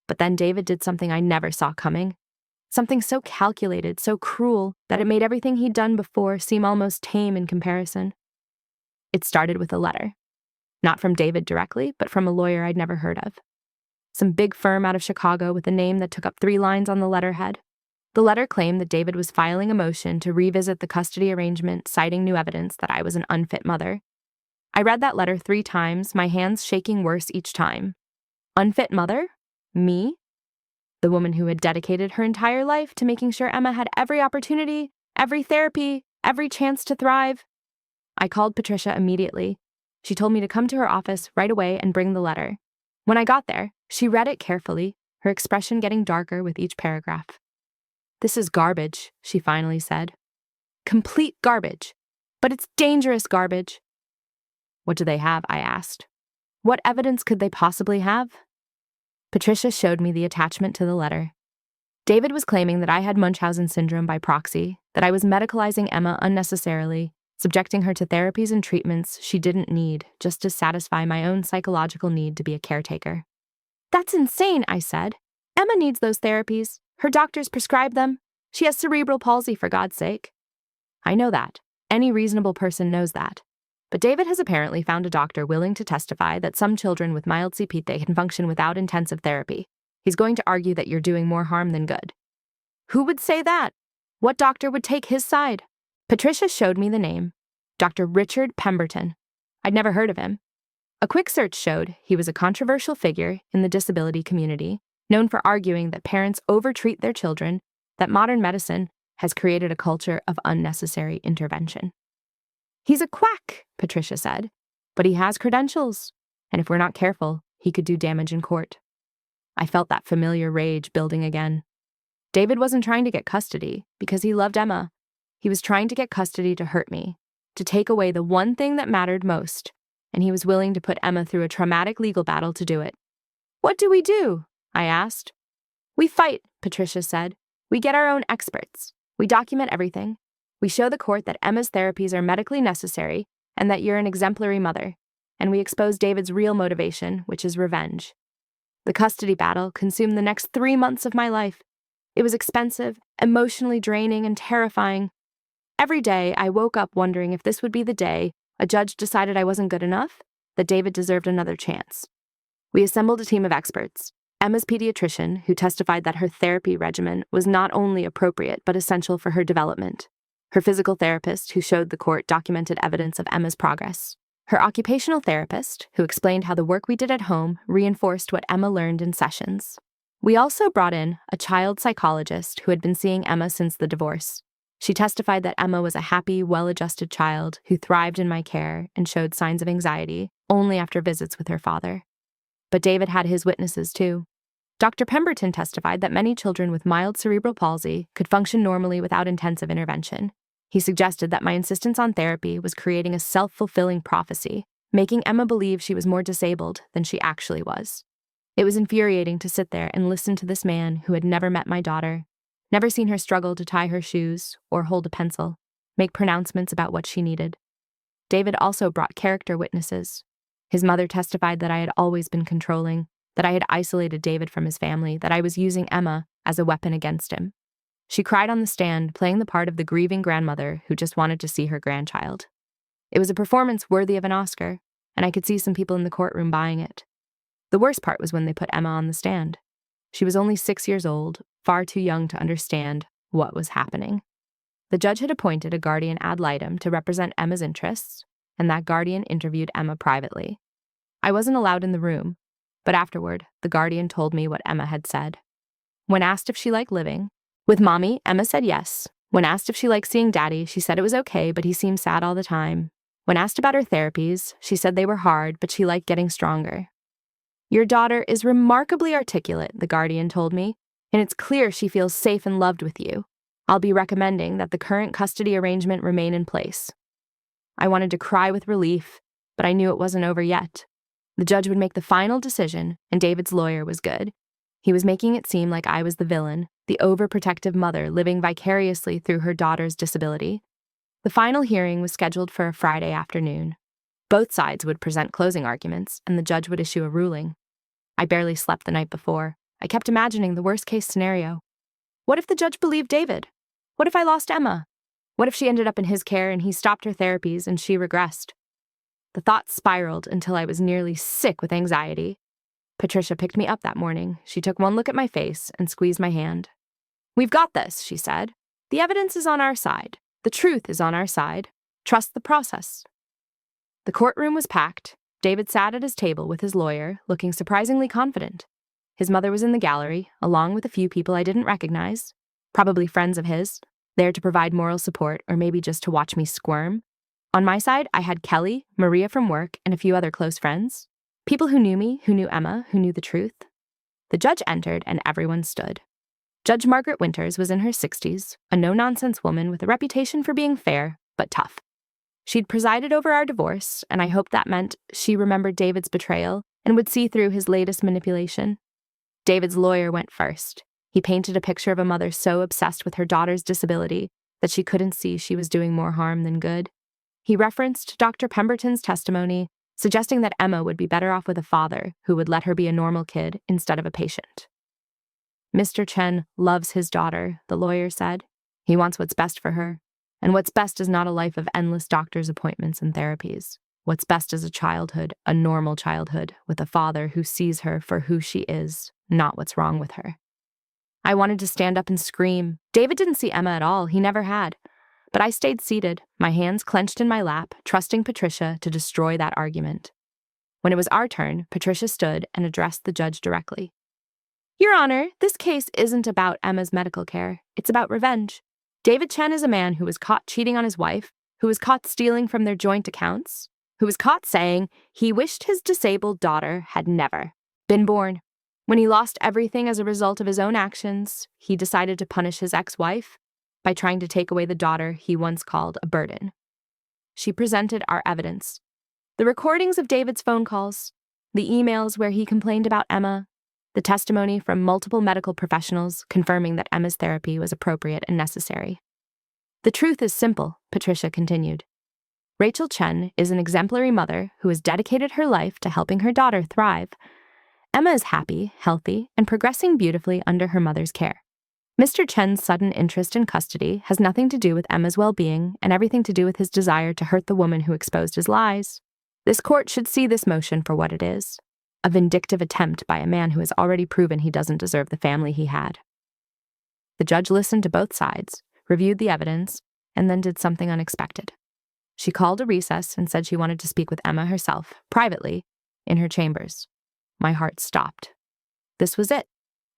Speaker 1: But then David did something I never saw coming. Something so calculated, so cruel, that it made everything he'd done before seem almost tame in comparison. It started with a letter. Not from David directly, but from a lawyer I'd never heard of. Some big firm out of Chicago with a name that took up 3 lines on the letterhead. The letter claimed that David was filing a motion to revisit the custody arrangement, citing new evidence that I was an unfit mother. I read that letter 3 times, my hands shaking worse each time. Unfit mother? Me? The woman who had dedicated her entire life to making sure Emma had every opportunity, every therapy, every chance to thrive. I called Patricia immediately. She told me to come to her office right away and bring the letter. When I got there, she read it carefully, her expression getting darker with each paragraph. "This is garbage," she finally said. "Complete garbage. But it's dangerous garbage." "What do they have?" I asked. "What evidence could they possibly have?" Patricia showed me the attachment to the letter. David was claiming that I had Munchausen syndrome by proxy, that I was medicalizing Emma unnecessarily, subjecting her to therapies and treatments she didn't need just to satisfy my own psychological need to be a caretaker. "That's insane," I said. "Emma needs those therapies. Her doctors prescribe them. She has cerebral palsy, for God's sake." "I know that. Any reasonable person knows that. But David has apparently found a doctor willing to testify that some children with mild CPT can function without intensive therapy. He's going to argue that you're doing more harm than good." "Who would say that? What doctor would take his side?" Patricia showed me the name, Dr. Richard Pemberton. I'd never heard of him. A quick search showed he was a controversial figure in the disability community, known for arguing that parents overtreat their children, that modern medicine has created a culture of unnecessary intervention. "He's a quack," Patricia said, "but he has credentials, and if we're not careful, he could do damage in court." I felt that familiar rage building again. David wasn't trying to get custody because he loved Emma. He was trying to get custody to hurt me, to take away the one thing that mattered most, and he was willing to put Emma through a traumatic legal battle to do it. "What do we do?" I asked. "We fight," Patricia said. "We get our own experts. We document everything. We show the court that Emma's therapies are medically necessary and that you're an exemplary mother. And we expose David's real motivation, which is revenge." The custody battle consumed the next 3 months of my life. It was expensive, emotionally draining, and terrifying. Every day, I woke up wondering if this would be the day a judge decided I wasn't good enough, that David deserved another chance. We assembled a team of experts. Emma's pediatrician, who testified that her therapy regimen was not only appropriate but essential for her development. Her physical therapist, who showed the court documented evidence of Emma's progress. Her occupational therapist, who explained how the work we did at home reinforced what Emma learned in sessions. We also brought in a child psychologist who had been seeing Emma since the divorce. She testified that Emma was a happy, well-adjusted child who thrived in my care and showed signs of anxiety only after visits with her father. But David had his witnesses too. Dr. Pemberton testified that many children with mild cerebral palsy could function normally without intensive intervention. He suggested that my insistence on therapy was creating a self-fulfilling prophecy, making Emma believe she was more disabled than she actually was. It was infuriating to sit there and listen to this man who had never met my daughter, never seen her struggle to tie her shoes or hold a pencil, make pronouncements about what she needed. David also brought character witnesses. His mother testified that I had always been controlling, that I had isolated David from his family, that I was using Emma as a weapon against him. She cried on the stand, playing the part of the grieving grandmother who just wanted to see her grandchild. It was a performance worthy of an Oscar, and I could see some people in the courtroom buying it. The worst part was when they put Emma on the stand. She was only 6 years old, far too young to understand what was happening. The judge had appointed a guardian ad litem to represent Emma's interests, and that guardian interviewed Emma privately. I wasn't allowed in the room, but afterward, the guardian told me what Emma had said. When asked if she liked living with Mommy, Emma said yes. When asked if she liked seeing Daddy, she said it was okay, but he seemed sad all the time. When asked about her therapies, she said they were hard, but she liked getting stronger. Your daughter is remarkably articulate, the guardian told me, and it's clear she feels safe and loved with you. I'll be recommending that the current custody arrangement remain in place. I wanted to cry with relief, but I knew it wasn't over yet. The judge would make the final decision, and David's lawyer was good. He was making it seem like I was the villain, the overprotective mother living vicariously through her daughter's disability. The final hearing was scheduled for a Friday afternoon. Both sides would present closing arguments, and the judge would issue a ruling. I barely slept the night before. I kept imagining the worst-case scenario. What if the judge believed David? What if I lost Emma? What if she ended up in his care and he stopped her therapies and she regressed? The thoughts spiraled until I was nearly sick with anxiety. Patricia picked me up that morning. She took one look at my face and squeezed my hand. "We've got this," she said. "The evidence is on our side. The truth is on our side. Trust the process." The courtroom was packed. David sat at his table with his lawyer, looking surprisingly confident. His mother was in the gallery, along with a few people I didn't recognize, probably friends of his, there to provide moral support or maybe just to watch me squirm. On my side, I had Kelly, Maria from work, and a few other close friends. People who knew me, who knew Emma, who knew the truth. The judge entered and everyone stood. Judge Margaret Winters was in her 60s, a no-nonsense woman with a reputation for being fair, but tough. She'd presided over our divorce, and I hoped that meant she remembered David's betrayal and would see through his latest manipulation. David's lawyer went first. He painted a picture of a mother so obsessed with her daughter's disability that she couldn't see she was doing more harm than good. He referenced Dr. Pemberton's testimony, suggesting that Emma would be better off with a father who would let her be a normal kid instead of a patient. "Mr. Chen loves his daughter," the lawyer said. "He wants what's best for her. And what's best is not a life of endless doctor's appointments and therapies. What's best is a childhood, a normal childhood, with a father who sees her for who she is, not what's wrong with her." I wanted to stand up and scream. David didn't see Emma at all. He never had. But I stayed seated, my hands clenched in my lap, trusting Patricia to destroy that argument. When it was our turn, Patricia stood and addressed the judge directly. "Your Honor, this case isn't about Emma's medical care. It's about revenge. David Chen is a man who was caught cheating on his wife, who was caught stealing from their joint accounts, who was caught saying he wished his disabled daughter had never been born. When he lost everything as a result of his own actions, he decided to punish his ex-wife by trying to take away the daughter he once called a burden." She presented our evidence. The recordings of David's phone calls, the emails where he complained about Emma, the testimony from multiple medical professionals confirming that Emma's therapy was appropriate and necessary. "The truth is simple," Patricia continued. "Rachel Chen is an exemplary mother who has dedicated her life to helping her daughter thrive. Emma is happy, healthy, and progressing beautifully under her mother's care. Mr. Chen's sudden interest in custody has nothing to do with Emma's well-being and everything to do with his desire to hurt the woman who exposed his lies. This court should see this motion for what it is. A vindictive attempt by a man who has already proven he doesn't deserve the family he had." The judge listened to both sides, reviewed the evidence, and then did something unexpected. She called a recess and said she wanted to speak with Emma herself, privately, in her chambers. My heart stopped. This was it.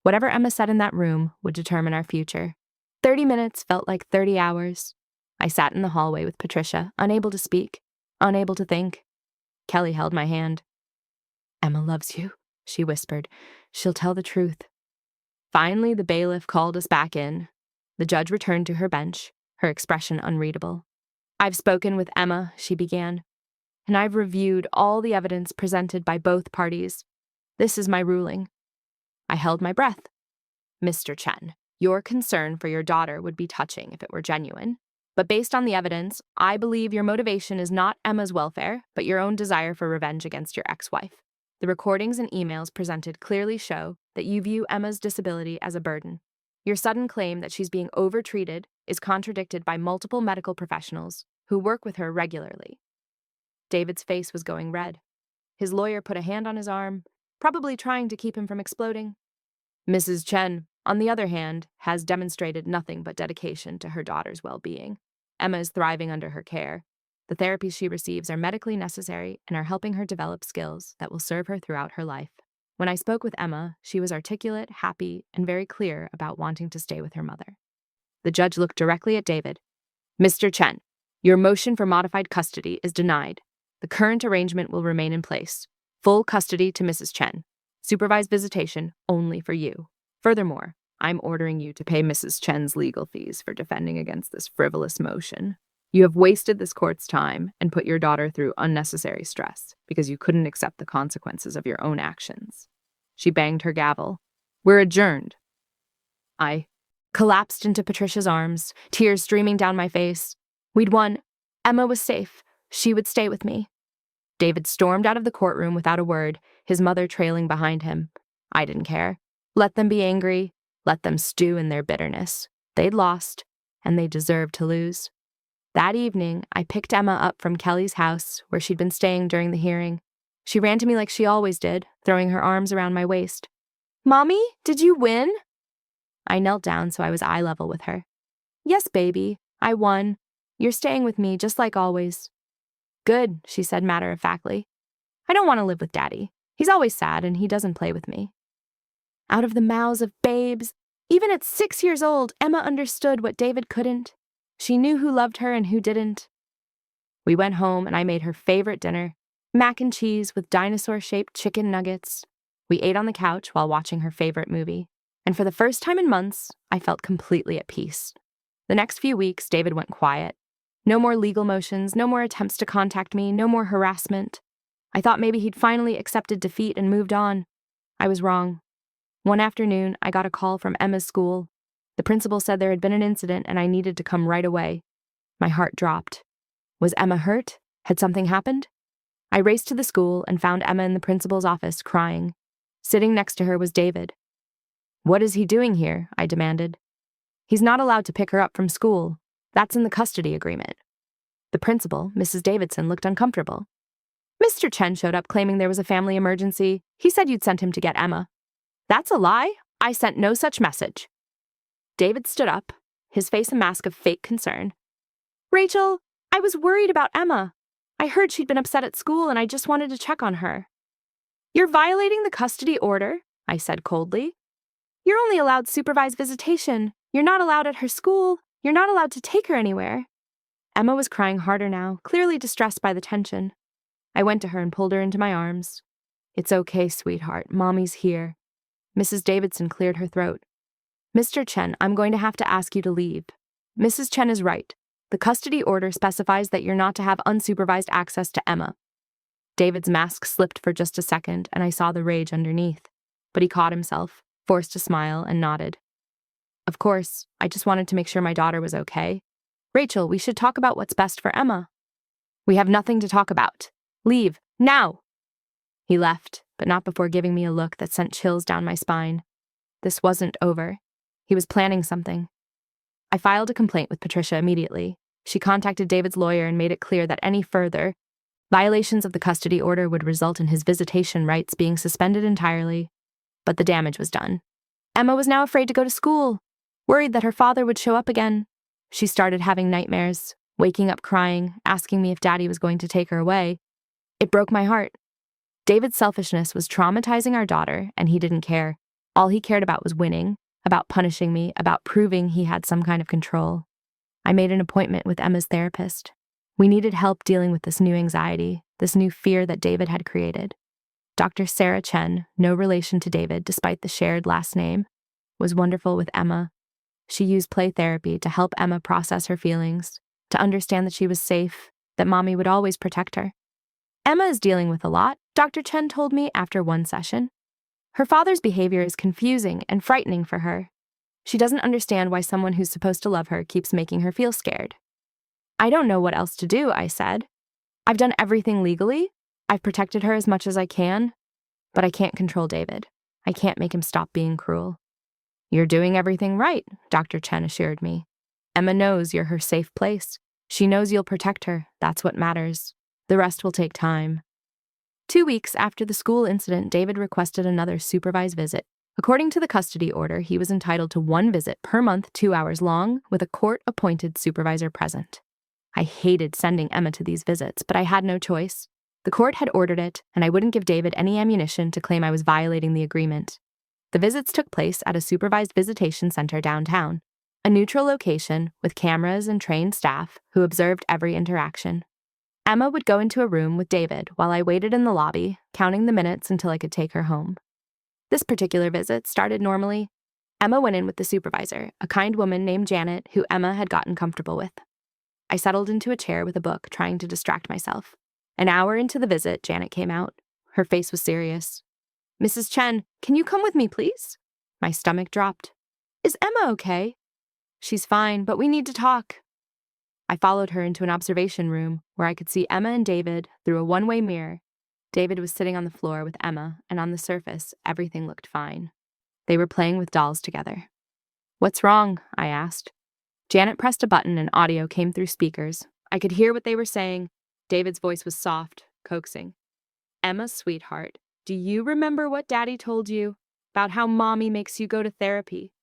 Speaker 1: Whatever Emma said in that room would determine our future. 30 minutes felt like 30 hours. I sat in the hallway with Patricia, unable to speak, unable to think. Kelly held my hand. "Emma loves you," she whispered. "She'll tell the truth." Finally, the bailiff called us back in. The judge returned to her bench, her expression unreadable. "I've spoken with Emma," she began, "and I've reviewed all the evidence presented by both parties. This is my ruling." I held my breath. "Mr. Chen, your concern for your daughter would be touching if it were genuine. But based on the evidence, I believe your motivation is not Emma's welfare, but your own desire for revenge against your ex-wife. The recordings and emails presented clearly show that you view Emma's disability as a burden. Your sudden claim that she's being overtreated is contradicted by multiple medical professionals who work with her regularly." David's face was going red. His lawyer put a hand on his arm, probably trying to keep him from exploding. "Mrs. Chen, on the other hand, has demonstrated nothing but dedication to her daughter's well-being. Emma is thriving under her care. The therapies she receives are medically necessary and are helping her develop skills that will serve her throughout her life. When I spoke with Emma, she was articulate, happy, and very clear about wanting to stay with her mother." The judge looked directly at David. "Mr. Chen, your motion for modified custody is denied. The current arrangement will remain in place. Full custody to Mrs. Chen. Supervised visitation only for you. Furthermore, I'm ordering you to pay Mrs. Chen's legal fees for defending against this frivolous motion. You have wasted this court's time and put your daughter through unnecessary stress because you couldn't accept the consequences of your own actions. She banged her gavel. We're adjourned. I collapsed into Patricia's arms, tears streaming down my face. We'd won. Emma was safe. She would stay with me. David stormed out of the courtroom without a word, his mother trailing behind him. I didn't care. Let them be angry. Let them stew in their bitterness. They'd lost, and they deserved to lose. That evening, I picked Emma up from Kelly's house, where she'd been staying during the hearing. She ran to me like she always did, throwing her arms around my waist. "Mommy, did you win?" I knelt down so I was eye level with her. "Yes, baby, I won. You're staying with me just like always." "Good," she said matter-of-factly. "I don't want to live with Daddy. He's always sad and he doesn't play with me." Out of the mouths of babes, even at 6 years old, Emma understood what David couldn't. She knew who loved her and who didn't. We went home and I made her favorite dinner, mac and cheese with dinosaur-shaped chicken nuggets. We ate on the couch while watching her favorite movie. And for the first time in months, I felt completely at peace. The next few weeks, David went quiet. No more legal motions, no more attempts to contact me, no more harassment. I thought maybe he'd finally accepted defeat and moved on. I was wrong. One afternoon, I got a call from Emma's school. The principal said there had been an incident and I needed to come right away. My heart dropped. Was Emma hurt? Had something happened? I raced to the school and found Emma in the principal's office, crying. Sitting next to her was David. "What is he doing here?" I demanded. "He's not allowed to pick her up from school. That's in the custody agreement." The principal, Mrs. Davidson, looked uncomfortable. "Mr. Chen showed up claiming there was a family emergency. He said you'd sent him to get Emma." "That's a lie. I sent no such message." David stood up, his face a mask of fake concern. "Rachel, I was worried about Emma. I heard she'd been upset at school and I just wanted to check on her." "You're violating the custody order," I said coldly. "You're only allowed supervised visitation. You're not allowed at her school. You're not allowed to take her anywhere." Emma was crying harder now, clearly distressed by the tension. I went to her and pulled her into my arms. "It's okay, sweetheart. Mommy's here." Mrs. Davidson cleared her throat. "Mr. Chen, I'm going to have to ask you to leave. Mrs. Chen is right. The custody order specifies that you're not to have unsupervised access to Emma." David's mask slipped for just a second, and I saw the rage underneath. But he caught himself, forced a smile, and nodded. "Of course, I just wanted to make sure my daughter was okay. Rachel, we should talk about what's best for Emma." "We have nothing to talk about. Leave, now!" He left, but not before giving me a look that sent chills down my spine. This wasn't over. He was planning something. I filed a complaint with Patricia immediately. She contacted David's lawyer and made it clear that any further violations of the custody order would result in his visitation rights being suspended entirely. But the damage was done. Emma was now afraid to go to school, worried that her father would show up again. She started having nightmares, waking up crying, asking me if Daddy was going to take her away. It broke my heart. David's selfishness was traumatizing our daughter, and he didn't care. All he cared about was winning, about punishing me, about proving he had some kind of control. I made an appointment with Emma's therapist. We needed help dealing with this new anxiety, this new fear that David had created. Dr. Sarah Chen, no relation to David despite the shared last name, was wonderful with Emma. She used play therapy to help Emma process her feelings, to understand that she was safe, that Mommy would always protect her. "Emma is dealing with a lot," Dr. Chen told me after one session. "Her father's behavior is confusing and frightening for her. She doesn't understand why someone who's supposed to love her keeps making her feel scared." "I don't know what else to do," I said. "I've done everything legally. I've protected her as much as I can. But I can't control David. I can't make him stop being cruel." "You're doing everything right," Dr. Chen assured me. "Emma knows you're her safe place. She knows you'll protect her. That's what matters. The rest will take time." 2 weeks after the school incident, David requested another supervised visit. According to the custody order, he was entitled to 1 visit per month, 2 hours long, with a court-appointed supervisor present. I hated sending Emma to these visits, but I had no choice. The court had ordered it, and I wouldn't give David any ammunition to claim I was violating the agreement. The visits took place at a supervised visitation center downtown, a neutral location with cameras and trained staff who observed every interaction. Emma would go into a room with David while I waited in the lobby, counting the minutes until I could take her home. This particular visit started normally. Emma went in with the supervisor, a kind woman named Janet, who Emma had gotten comfortable with. I settled into a chair with a book, trying to distract myself. An hour into the visit, Janet came out. Her face was serious. "Mrs. Chen, can you come with me, please?" My stomach dropped. "Is Emma okay?" "She's fine, but we need to talk." I followed her into an observation room where I could see Emma and David through a one-way mirror. David was sitting on the floor with Emma, and on the surface, everything looked fine. They were playing with dolls together. "What's wrong?" I asked. Janet pressed a button and audio came through speakers. I could hear what they were saying. David's voice was soft, coaxing. "Emma, sweetheart, do you remember what Daddy told you about how Mommy makes you go to therapy?"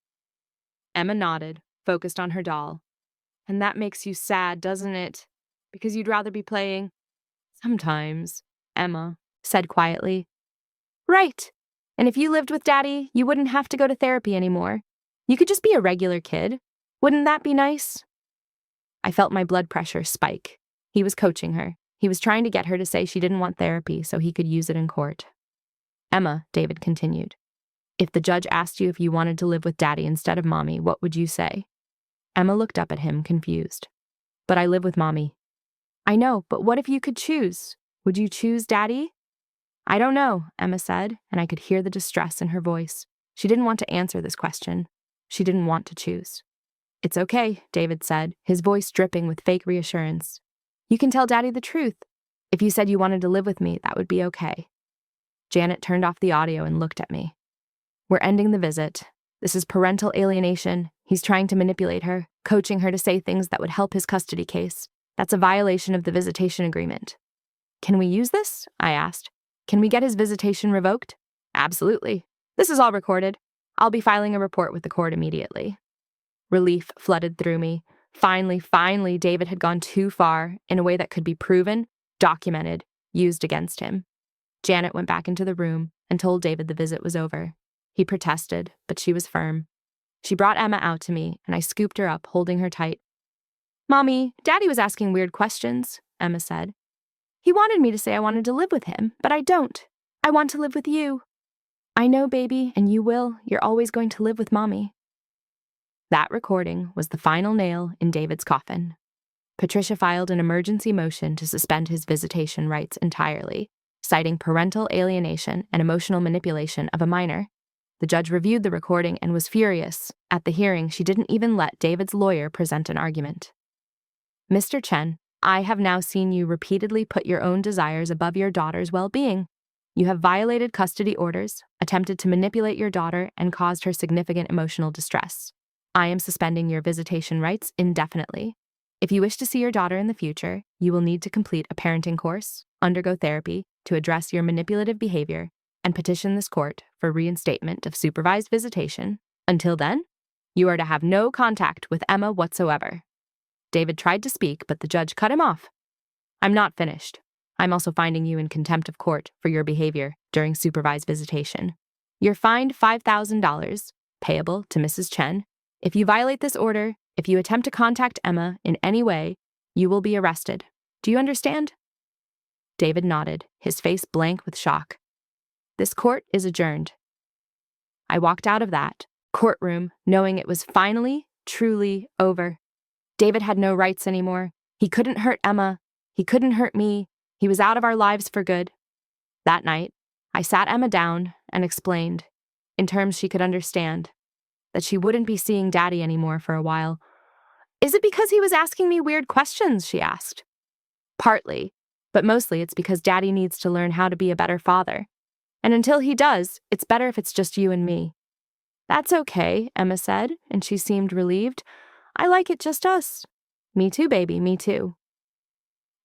Speaker 1: Emma nodded, focused on her doll. "And that makes you sad, doesn't it? Because you'd rather be playing?" "Sometimes," Emma said quietly. "Right. And if you lived with Daddy, you wouldn't have to go to therapy anymore. You could just be a regular kid. Wouldn't that be nice?" I felt my blood pressure spike. He was coaching her. He was trying to get her to say she didn't want therapy so he could use it in court. "Emma," David continued, "if the judge asked you if you wanted to live with Daddy instead of Mommy, what would you say?" Emma looked up at him, confused. "But I live with Mommy." "I know, but what if you could choose? Would you choose Daddy?" "I don't know," Emma said, and I could hear the distress in her voice. She didn't want to answer this question. She didn't want to choose. "It's okay," David said, his voice dripping with fake reassurance. "You can tell Daddy the truth. If you said you wanted to live with me, that would be okay." Janet turned off the audio and looked at me. "We're ending the visit. This is parental alienation. He's trying to manipulate her, coaching her to say things that would help his custody case. That's a violation of the visitation agreement." "Can we use this?" I asked. "Can we get his visitation revoked?" "Absolutely. This is all recorded. I'll be filing a report with the court immediately." Relief flooded through me. Finally, David had gone too far in a way that could be proven, documented, used against him. Janet went back into the room and told David the visit was over. He protested, but she was firm. She brought Emma out to me, and I scooped her up, holding her tight. "Mommy, Daddy was asking weird questions," Emma said. "He wanted me to say I wanted to live with him, but I don't. I want to live with you." "I know, baby, and you will. You're always going to live with Mommy." That recording was the final nail in David's coffin. Patricia filed an emergency motion to suspend his visitation rights entirely, citing parental alienation and emotional manipulation of a minor. The judge reviewed the recording and was furious. At the hearing, she didn't even let David's lawyer present an argument. "Mr. Chen, I have now seen you repeatedly put your own desires above your daughter's well-being. You have violated custody orders, attempted to manipulate your daughter, and caused her significant emotional distress. I am suspending your visitation rights indefinitely. If you wish to see your daughter in the future, you will need to complete a parenting course, undergo therapy to address your manipulative behavior, and petition this court for reinstatement of supervised visitation. Until then, you are to have no contact with Emma whatsoever." David tried to speak, but the judge cut him off. "I'm not finished. I'm also finding you in contempt of court for your behavior during supervised visitation. You're fined $5,000, payable to Mrs. Chen. If you violate this order, if you attempt to contact Emma in any way, you will be arrested. Do you understand?" David nodded, his face blank with shock. "This court is adjourned." I walked out of that courtroom knowing it was finally, truly over. David had no rights anymore. He couldn't hurt Emma. He couldn't hurt me. He was out of our lives for good. That night, I sat Emma down and explained, in terms she could understand, that she wouldn't be seeing Daddy anymore for a while. "Is it because he was asking me weird questions?" she asked. "Partly, but mostly it's because Daddy needs to learn how to be a better father. And until he does, it's better if it's just you and me." "That's okay," Emma said, and she seemed relieved. "I like it just us." "Me too, baby, me too."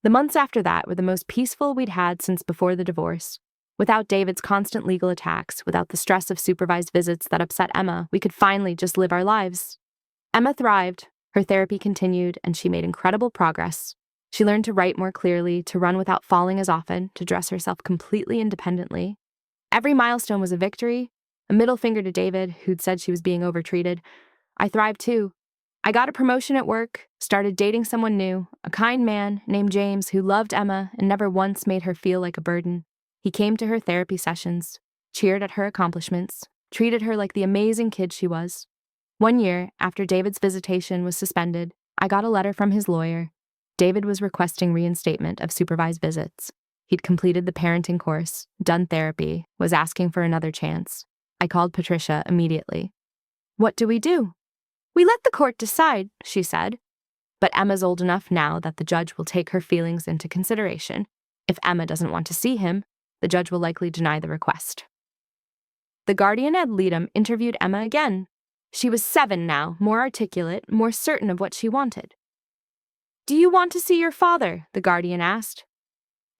Speaker 1: The months after that were the most peaceful we'd had since before the divorce. Without David's constant legal attacks, without the stress of supervised visits that upset Emma, we could finally just live our lives. Emma thrived, her therapy continued, and she made incredible progress. She learned to write more clearly, to run without falling as often, to dress herself completely independently. Every milestone was a victory, a middle finger to David, who'd said she was being overtreated. I thrived too. I got a promotion at work, started dating someone new, a kind man named James who loved Emma and never once made her feel like a burden. He came to her therapy sessions. cheered at her accomplishments, treated her like the amazing kid she was. One year, after David's visitation was suspended, I got a letter from his lawyer. David was requesting reinstatement of supervised visits. He'd completed the parenting course, done therapy, was asking for another chance. I called Patricia immediately. "What do we do?" "We let the court decide," she said. "But Emma's old enough now that the judge will take her feelings into consideration. If Emma doesn't want to see him, the judge will likely deny the request." The guardian ad litem interviewed Emma again. She was 7 now, more articulate, more certain of what she wanted. "Do you want to see your father?" the guardian asked.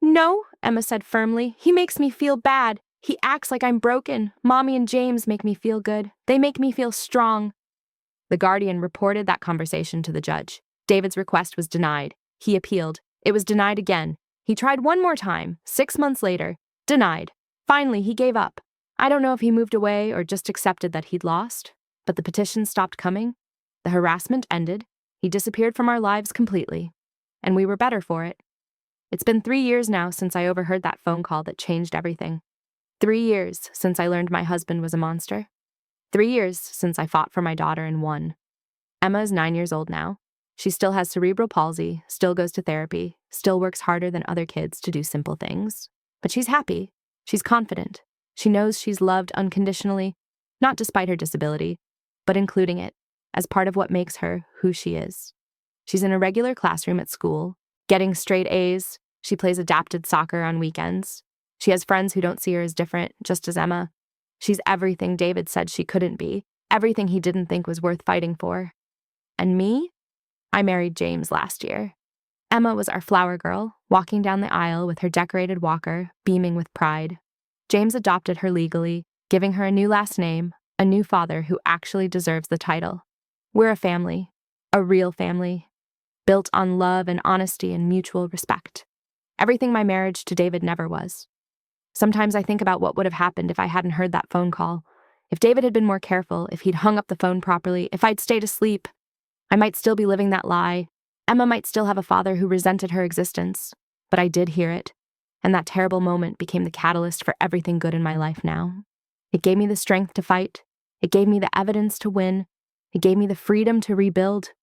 Speaker 1: "No," Emma said firmly. "He makes me feel bad. He acts like I'm broken. Mommy and James make me feel good. They make me feel strong." The guardian reported that conversation to the judge. David's request was denied. He appealed. It was denied again. He tried one more time, 6 months later. Denied. Finally, he gave up. I don't know if he moved away or just accepted that he'd lost, but the petitions stopped coming. The harassment ended. He disappeared from our lives completely. And we were better for it. It's been 3 years now since I overheard that phone call that changed everything. 3 years since I learned my husband was a monster. 3 years since I fought for my daughter and won. Emma is 9 years old now. She still has cerebral palsy, still goes to therapy, still works harder than other kids to do simple things. But she's happy. She's confident. She knows she's loved unconditionally, not despite her disability, but including it as part of what makes her who she is. She's in a regular classroom at school, getting straight A's. She plays adapted soccer on weekends. She has friends who don't see her as different, just as Emma. She's everything David said she couldn't be, everything he didn't think was worth fighting for. And me? I married James last year. Emma was our flower girl, walking down the aisle with her decorated walker, beaming with pride. James adopted her legally, giving her a new last name, a new father who actually deserves the title. We're a family, a real family, built on love and honesty and mutual respect. Everything my marriage to David never was. Sometimes I think about what would have happened if I hadn't heard that phone call. If David had been more careful, if he'd hung up the phone properly, if I'd stayed asleep, I might still be living that lie. Emma might still have a father who resented her existence. But I did hear it, and that terrible moment became the catalyst for everything good in my life now. It gave me the strength to fight. It gave me the evidence to win. It gave me the freedom to rebuild.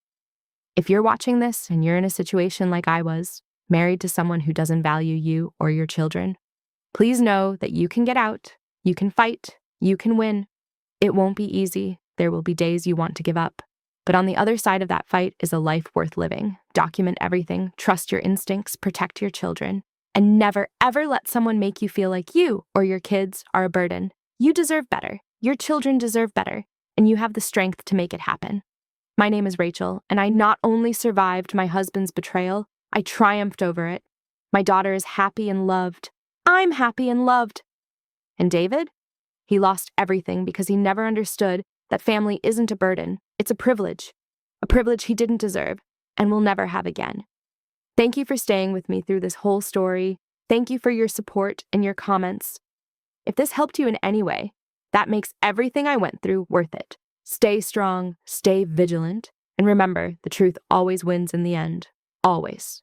Speaker 1: If you're watching this and you're in a situation like I was, married to someone who doesn't value you or your children, please know that you can get out, you can fight, you can win. It won't be easy. There will be days you want to give up. But on the other side of that fight is a life worth living. Document everything, trust your instincts, protect your children, and never, ever let someone make you feel like you or your kids are a burden. You deserve better. Your children deserve better, and you have the strength to make it happen. My name is Rachel, and I not only survived my husband's betrayal, I triumphed over it. My daughter is happy and loved. I'm happy and loved. And David? He lost everything because he never understood that family isn't a burden. It's a privilege he didn't deserve and will never have again. Thank you for staying with me through this whole story. Thank you for your support and your comments. If this helped you in any way, that makes everything I went through worth it. Stay strong, stay vigilant, and remember, the truth always wins in the end. Always.